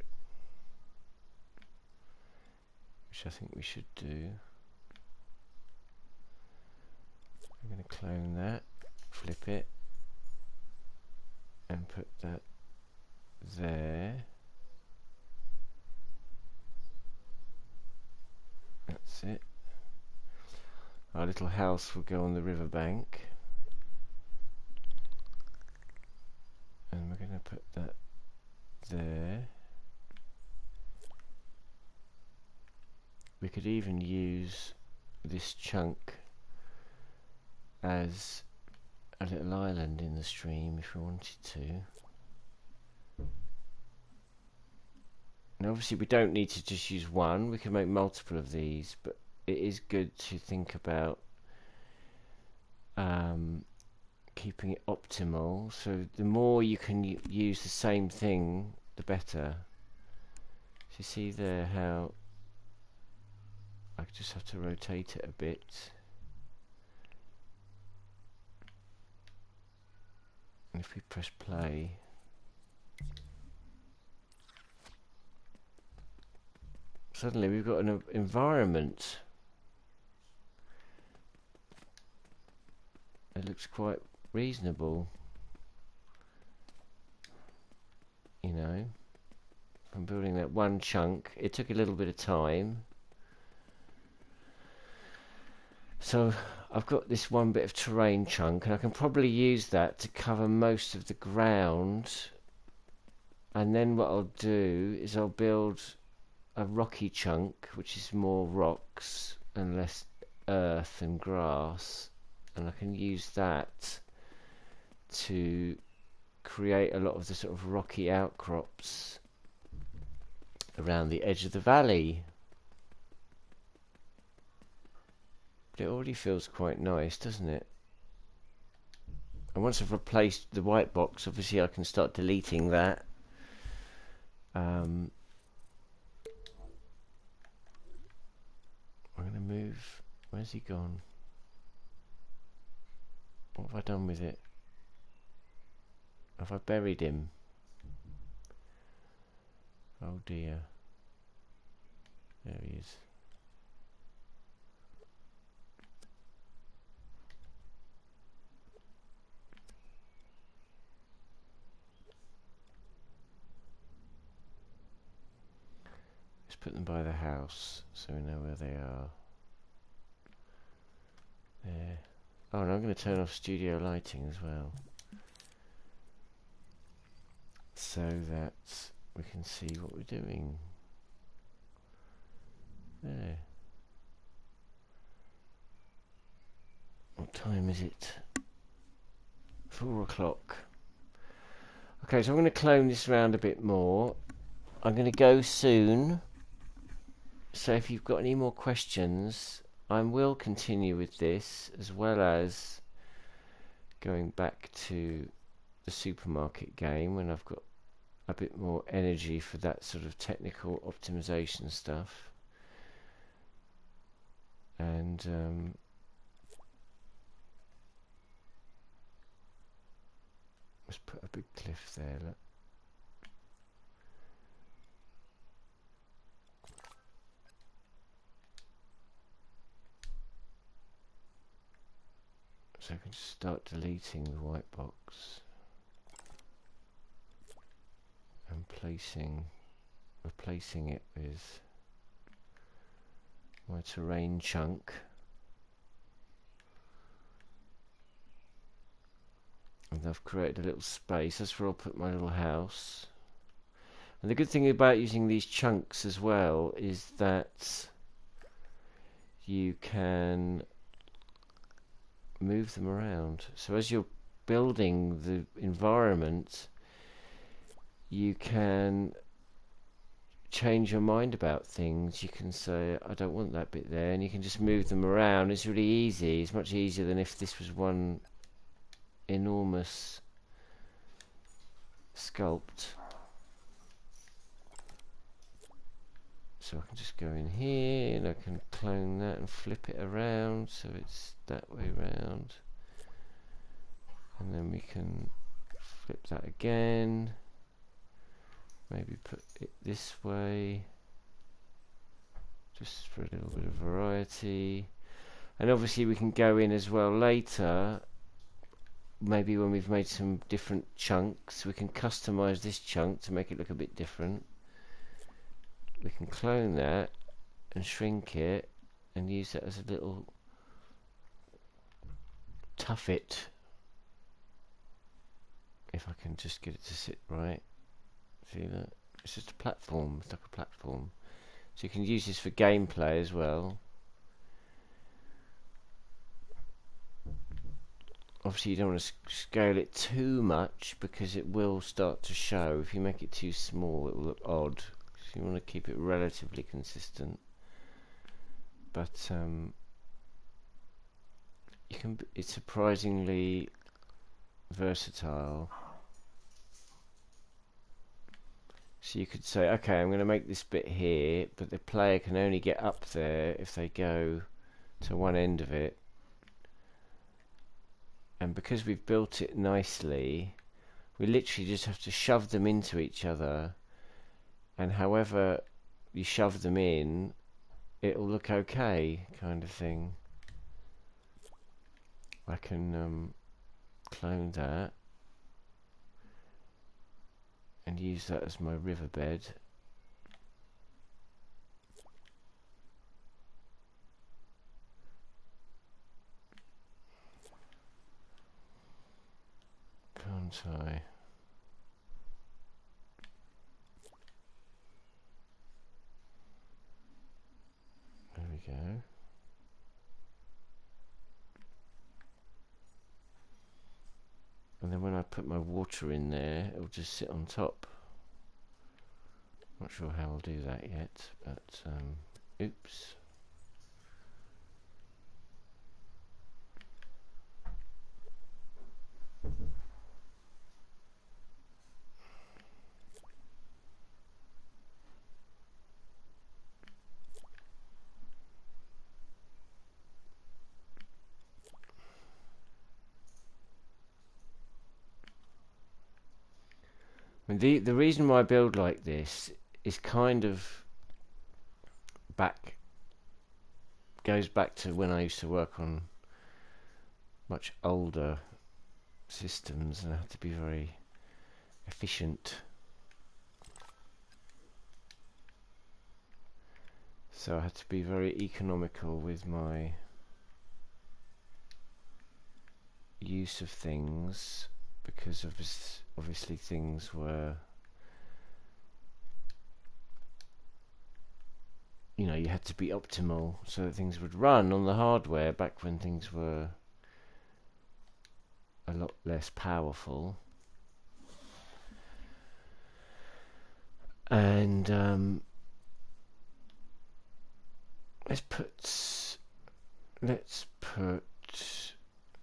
which I think we should do. I'm going to clone that, flip it, and put that there. That's it. Our little house will go on the riverbank, and we're going to put that there. We could even use this chunk as a little island in the stream if we wanted to. And obviously we don't need to just use one, we can make multiple of these, but it is good to think about keeping it optimal. So the more you can use the same thing, the better. So you see there how I just have to rotate it a bit. And if we press play, suddenly we've got an environment. It looks quite reasonable, you know. I'm building that one chunk. It took a little bit of time. So I've got this one bit of terrain chunk, and I can probably use that to cover most of the ground. And then what I'll do is I'll build a rocky chunk, which is more rocks and less earth and grass, and I can use that to create a lot of the sort of rocky outcrops around the edge of the valley. It already feels quite nice, doesn't it? And once I've replaced the white box, obviously I can start deleting that. I'm going to move. Where's he gone? What have I done with it? Have I buried him? Oh dear. There he is. Let's put them by the house so we know where they are. There. Oh, and I'm going to turn off studio lighting as well, so that we can see what we're doing. There. What time is it? 4 o'clock. Okay, so I'm going to clone this around a bit more. I'm going to go soon. So if you've got any more questions, I will continue with this, as well as going back to the supermarket game when I've got a bit more energy for that sort of technical optimization stuff. And let's put a big cliff there, look. So I can just start deleting the white box and replacing it with my terrain chunk. And I've created a little space. That's where I'll put my little house. And the good thing about using these chunks as well is that you can move them around. So as you're building the environment, you can change your mind about things. You can say, I don't want that bit there, and you can just move them around. It's really easy. It's much easier than if this was one enormous sculpt. So I can just go in here and I can clone that and flip it around so it's that way round, and then we can flip that again, maybe put it this way just for a little bit of variety. And obviously we can go in as well later, maybe when we've made some different chunks, we can customize this chunk to make it look a bit different. We can clone that and shrink it and use that as a little tuffet. If I can just get it to sit right. See that? It's just a platform. It's like a platform. So you can use this for gameplay as well. Obviously you don't want to scale it too much because it will start to show. If you make it too small it will look odd. So you want to keep it relatively consistent. But you can. It's surprisingly versatile. So you could say, okay, I'm going to make this bit here, but the player can only get up there if they go to one end of it. And because we've built it nicely, we literally just have to shove them into each other, and however you shove them in, it'll look okay, kind of thing. I can clone that and use that as my riverbed. Can't I? There we go. And then when I put my water in there, it'll just sit on top. Not sure how I'll do that yet, but oops. I mean, the reason why I build like this is kind of goes back to when I used to work on much older systems, and I had to be very efficient. So I had to be very economical with my use of things, because obviously things were, you know, you had to be optimal so that things would run on the hardware back when things were a lot less powerful. And let's put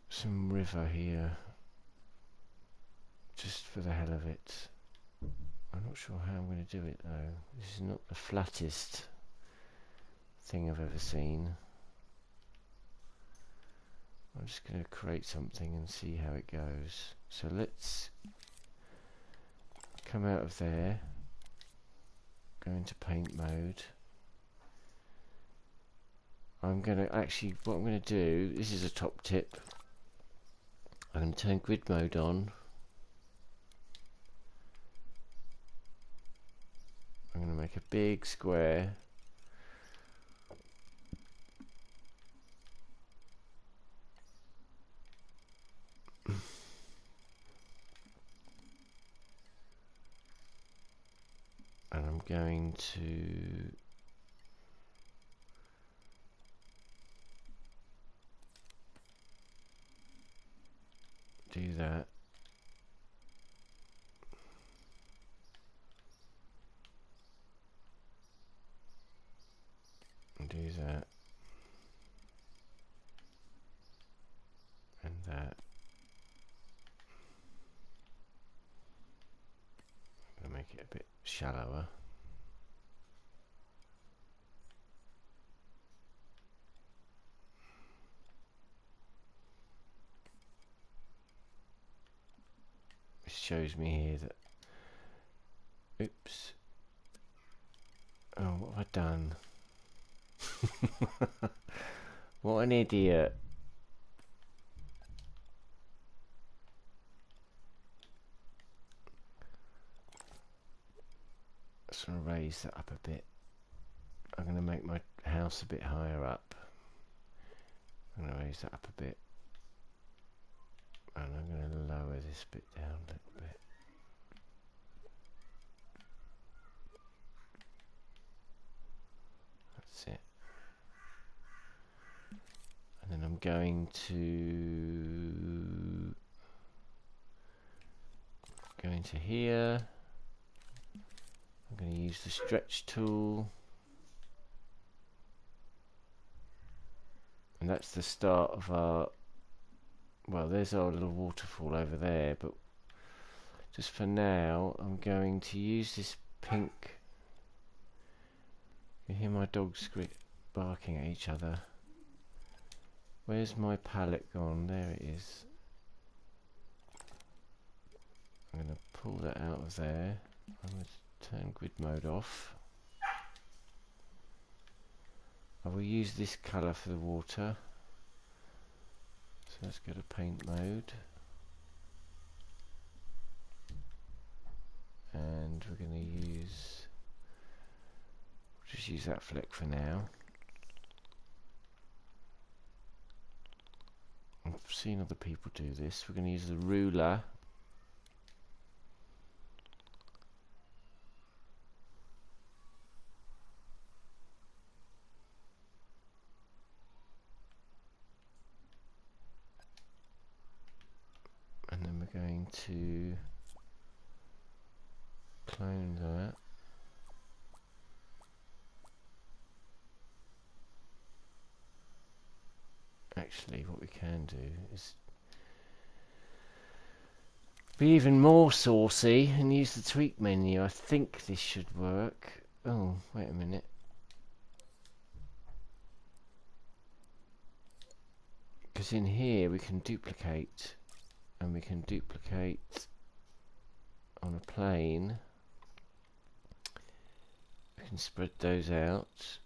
some river here, just for the hell of it. I'm not sure how I'm going to do it though. This is not the flattest thing I've ever seen. I'm just going to create something and see how it goes. So let's come out of there, go into paint mode. I'm going to actually, what I'm going to do, this is a top tip, I'm going to turn grid mode on. I'm going to make a big square. And I'm going to do that. And do that. And that. I'm going to make it a bit shallower. This shows me here that, oops, oh, what have I done? What an idiot. Let's raise that up a bit. I'm going to make my house a bit higher up. I'm going to raise that up a bit. And I'm going to lower this bit down a little bit. That's it. And then I'm going to go into here. I'm going to use the stretch tool. And that's the start of our, well, there's our little waterfall over there, but just for now I'm going to use this pink. You hear my dogs barking at each other. Where's my palette gone? There it is. I'm going to pull that out of there. I'm going to turn grid mode off. I will use this colour for the water. So let's go to paint mode. And we're going to just use that fleck for now. I've seen other people do this. We're going to use the ruler. And then we're going to clone that. Actually, what we can do is be even more saucy and use the tweak menu. I think this should work. Oh, wait a minute. Because in here we can duplicate, and we can duplicate on a plain. We can spread those out.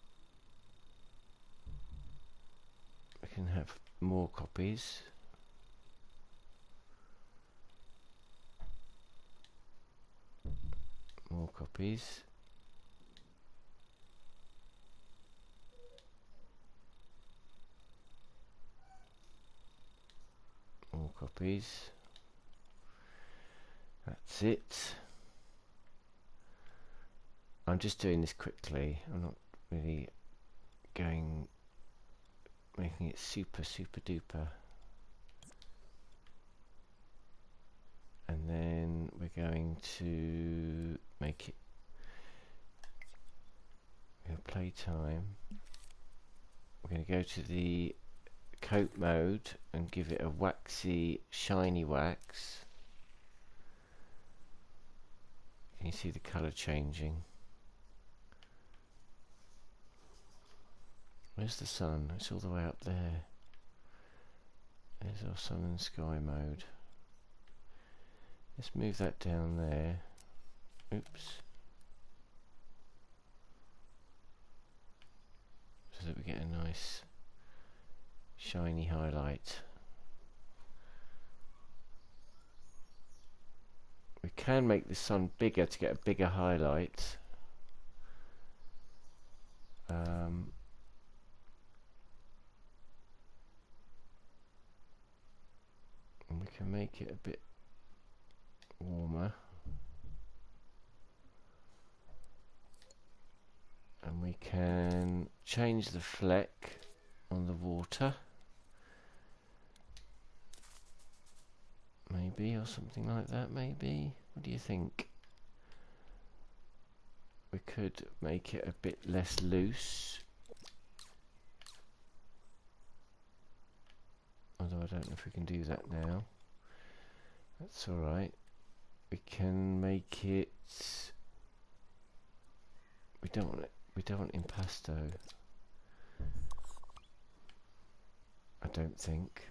We can have more copies. More copies. More copies. That's it. I'm just doing this quickly. I'm not really making it super duper. And then we're going to make it playtime. We're going to go to the coat mode and give it a waxy, shiny wax. Can you see the colour changing? Where's the sun? It's all the way up there. There's our sun and sky mode. Let's move that down there. Oops. So that we get a nice shiny highlight. We can make the sun bigger to get a bigger highlight. And we can make it a bit warmer. And we can change the fleck on the water. Maybe, or something like that, maybe. What do you think? We could make it a bit less loose. Although I don't know if we can do that now. That's alright. We can make it... We don't want impasto. I don't think.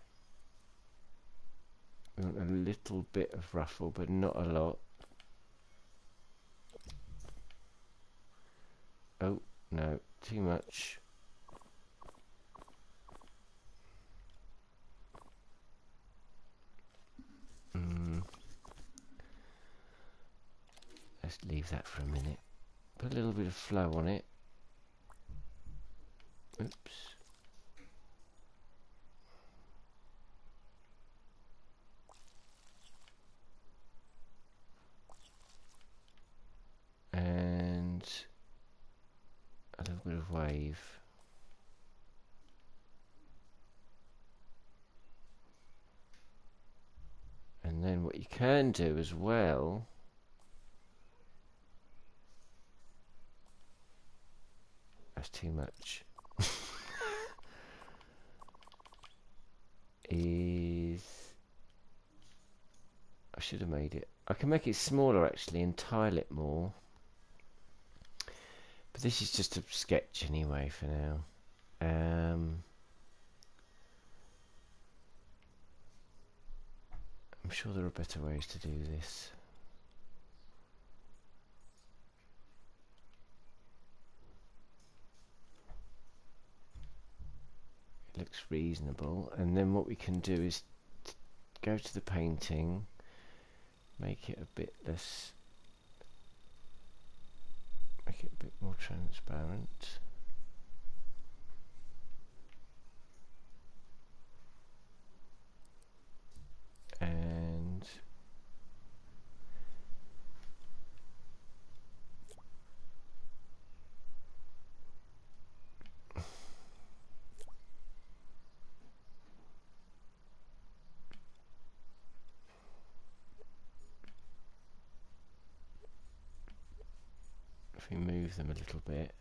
We want a little bit of ruffle, but not a lot. Oh, no, too much. Let's leave that for a minute. Put a little bit of flow on it. Oops. And a little bit of wave. And then what you can do as well that's too much is I should have made it. I can make it smaller actually and tile it more. But this is just a sketch anyway for now. I'm sure there are better ways to do this. It looks reasonable. And then what we can do is go to the painting, make it a bit less, make it a bit more transparent. And if we move them a little bit,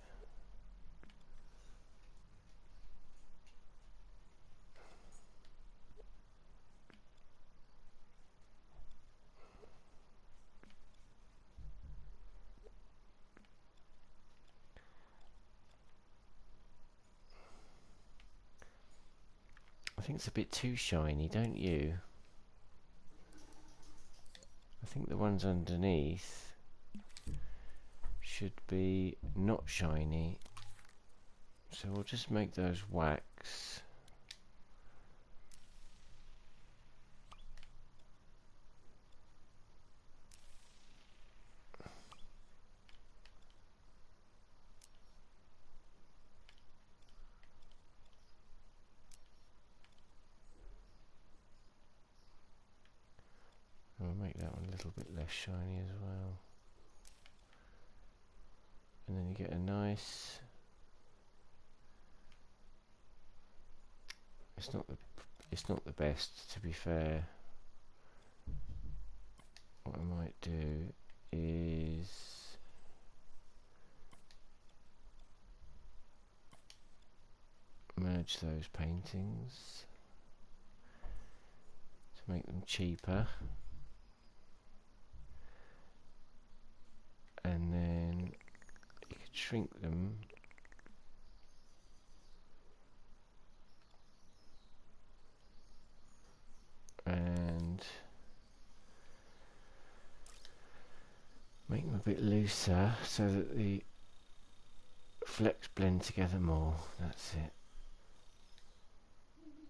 I think it's a bit too shiny, don't you? I think the ones underneath should be not shiny, so we'll just make those wax. We'll make that one a little bit less shiny as well. And then you get a nice... It's not the best, to be fair. What I might do is merge those paintings to make them cheaper. And then you could shrink them and make them a bit looser so that the flecks blend together more. That's it.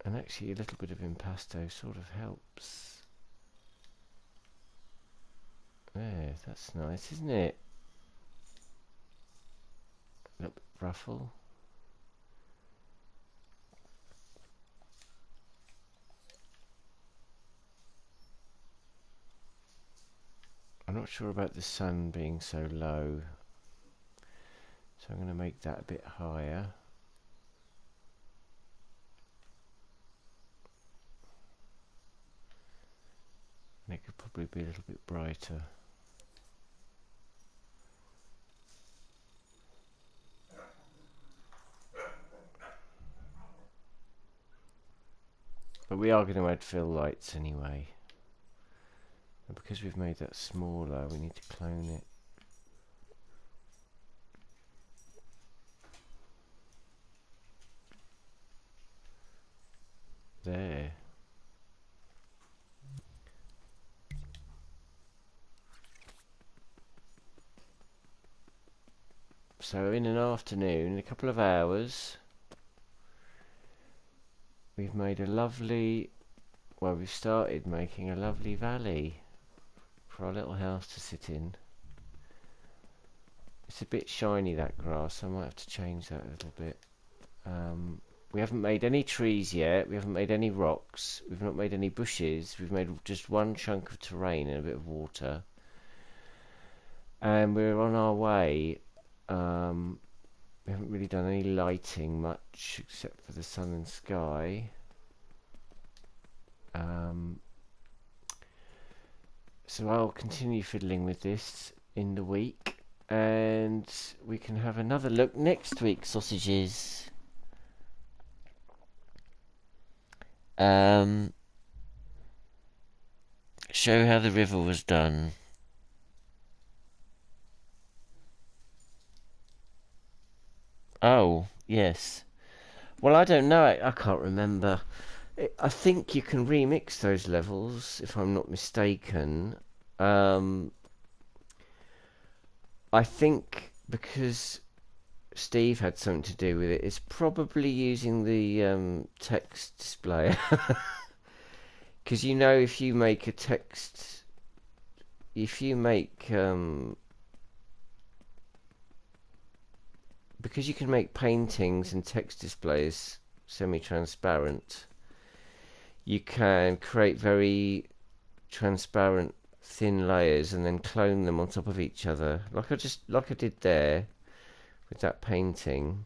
And actually a little bit of impasto sort of helps. There, that's nice, isn't it? A little bit of ruffle. I'm not sure about the sun being so low, so I'm going to make that a bit higher. And it could probably be a little bit brighter. But we are going to add fill lights anyway. And because we've made that smaller, we need to clone it. There. So in an afternoon, in a couple of hours, we've made a lovely, well, we've started making a lovely valley for our little house to sit in. It's a bit shiny, that grass, so I might have to change that a little bit. We haven't made any trees yet, we haven't made any rocks, we've not made any bushes, we've made just one chunk of terrain and a bit of water. And we're on our way. We haven't really done any lighting much except for the sun and sky. So I'll continue fiddling with this in the week, and we can have another look next week, sausages. Show how the river was done. Oh, yes. Well, I don't know. I can't remember. I think you can remix those levels, if I'm not mistaken. I think because Steve had something to do with it, it's probably using the text display. Because you know, if you make a text, if you make because you can make paintings and text displays semi-transparent, you can create very transparent thin layers and then clone them on top of each other, like I did there with that painting.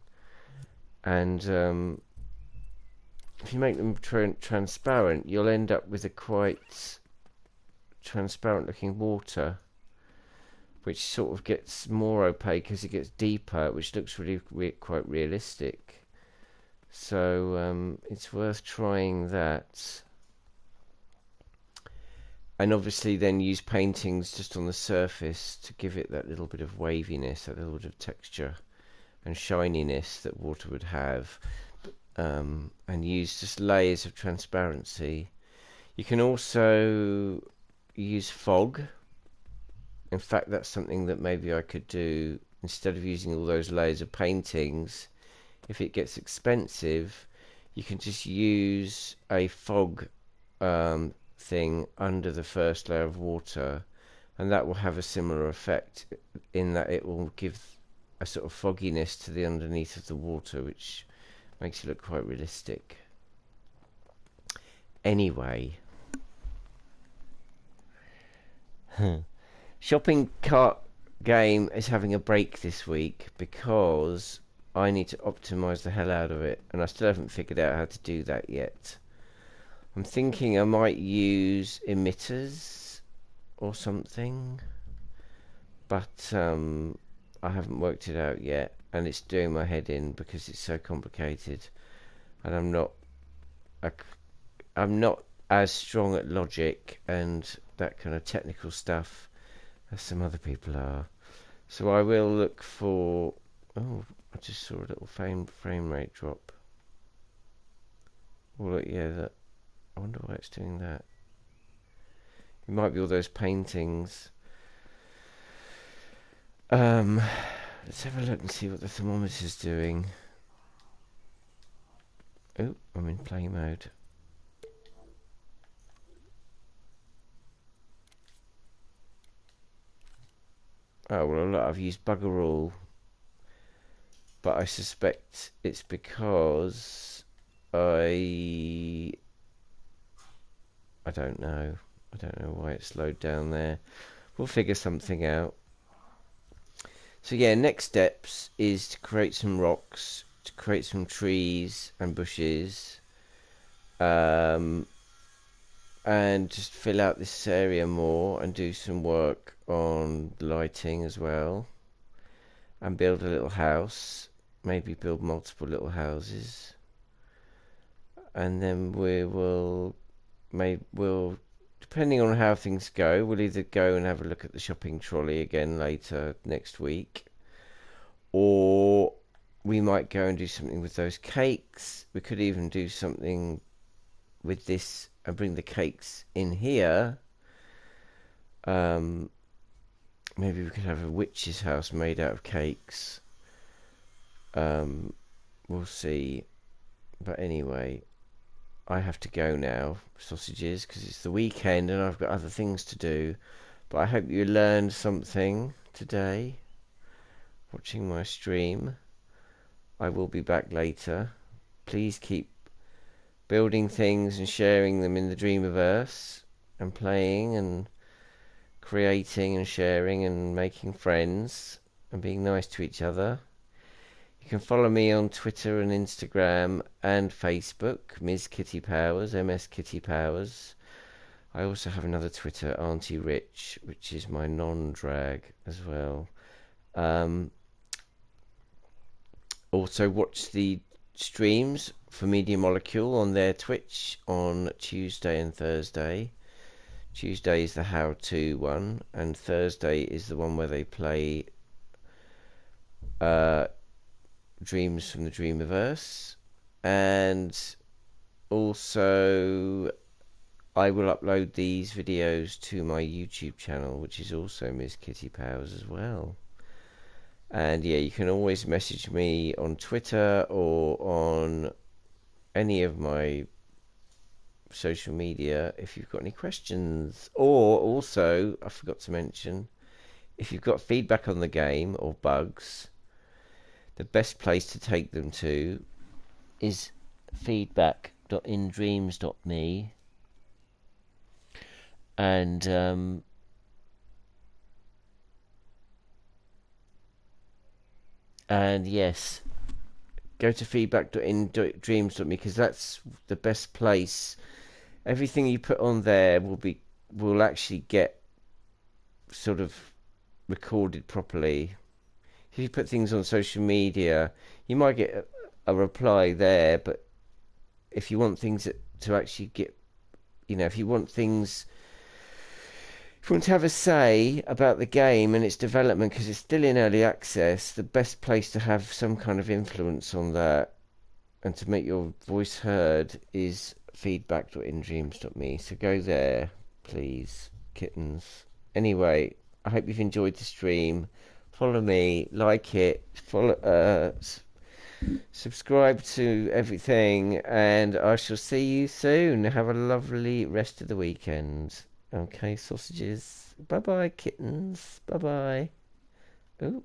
And if you make them transparent, you'll end up with a quite transparent looking water, which sort of gets more opaque as it gets deeper, which looks really quite realistic. So it's worth trying that. And obviously then use paintings just on the surface to give it that little bit of waviness, that little bit of texture and shininess that water would have. And use just layers of transparency. You can also use fog In fact, that's something that maybe I could do instead of using all those layers of paintings. If it gets expensive, you can just use a fog thing under the first layer of water, and that will have a similar effect in that it will give a sort of fogginess to the underneath of the water, which makes it look quite realistic. Anyway, shopping cart game is having a break this week because I need to optimize the hell out of it, and I still haven't figured out how to do that yet. I'm thinking I might use emitters or something, but I haven't worked it out yet, and it's doing my head in because it's so complicated, and I'm not as strong at logic and that kind of technical stuff as some other people are. So I will look for... Oh, I just saw a little frame rate drop. Oh, look, yeah, that... I wonder why it's doing that. It might be all those paintings. Let's have a look and see what the thermometer's doing. Oh, I'm in play mode. Oh, well, look, I've used bugger all. But I suspect it's because I don't know. I don't know why it slowed down there. We'll figure something out. So yeah, next steps is to create some rocks, to create some trees and bushes, and just fill out this area more and do some work on lighting as well, and build a little house, maybe build multiple little houses, and then we'll depending on how things go, we'll either go and have a look at the shopping trolley again later next week, or we might go and do something with those cakes. We could even do something with this and bring the cakes in here. Maybe we could have a witch's house made out of cakes. We'll see. But anyway, I have to go now, sausages, because it's the weekend and I've got other things to do. But I hope you learned something today watching my stream. I will be back later. Please keep building things and sharing them in the Dreamverse, and playing and creating and sharing and making friends and being nice to each other. You can follow me on Twitter and Instagram and Facebook, MsKittyPowers, MsKittyPowers. I also have another Twitter, Auntie Rich, which is my non-drag as well. Also watch the streams for Media Molecule on their Twitch on Tuesday and Thursday. Tuesday is the how-to one, and Thursday is the one where they play Dreams from the Dreamverse. And also I will upload these videos to my YouTube channel, which is also MsKittyPowers as well. And yeah, you can always message me on Twitter or on any of my social media if you've got any questions. Or also, I forgot to mention, if you've got feedback on the game or bugs, the best place to take them to is feedback.indreams.me. And yes, go to feedback.indreams.me, because that's the best place. Everything you put on there will actually get sort of recorded properly. If you put things on social media, you might get a reply there, but if you want things to actually get, if you want to have a say about the game and its development, because it's still in early access, the best place to have some kind of influence on that and to make your voice heard is feedback.indreams.me. So go there, please, kittens. Anyway, I hope you've enjoyed the stream. Follow me, like it, subscribe to everything, and I shall see you soon. Have a lovely rest of the weekend. Okay, sausages. Bye bye, kittens. Bye bye. Ooh.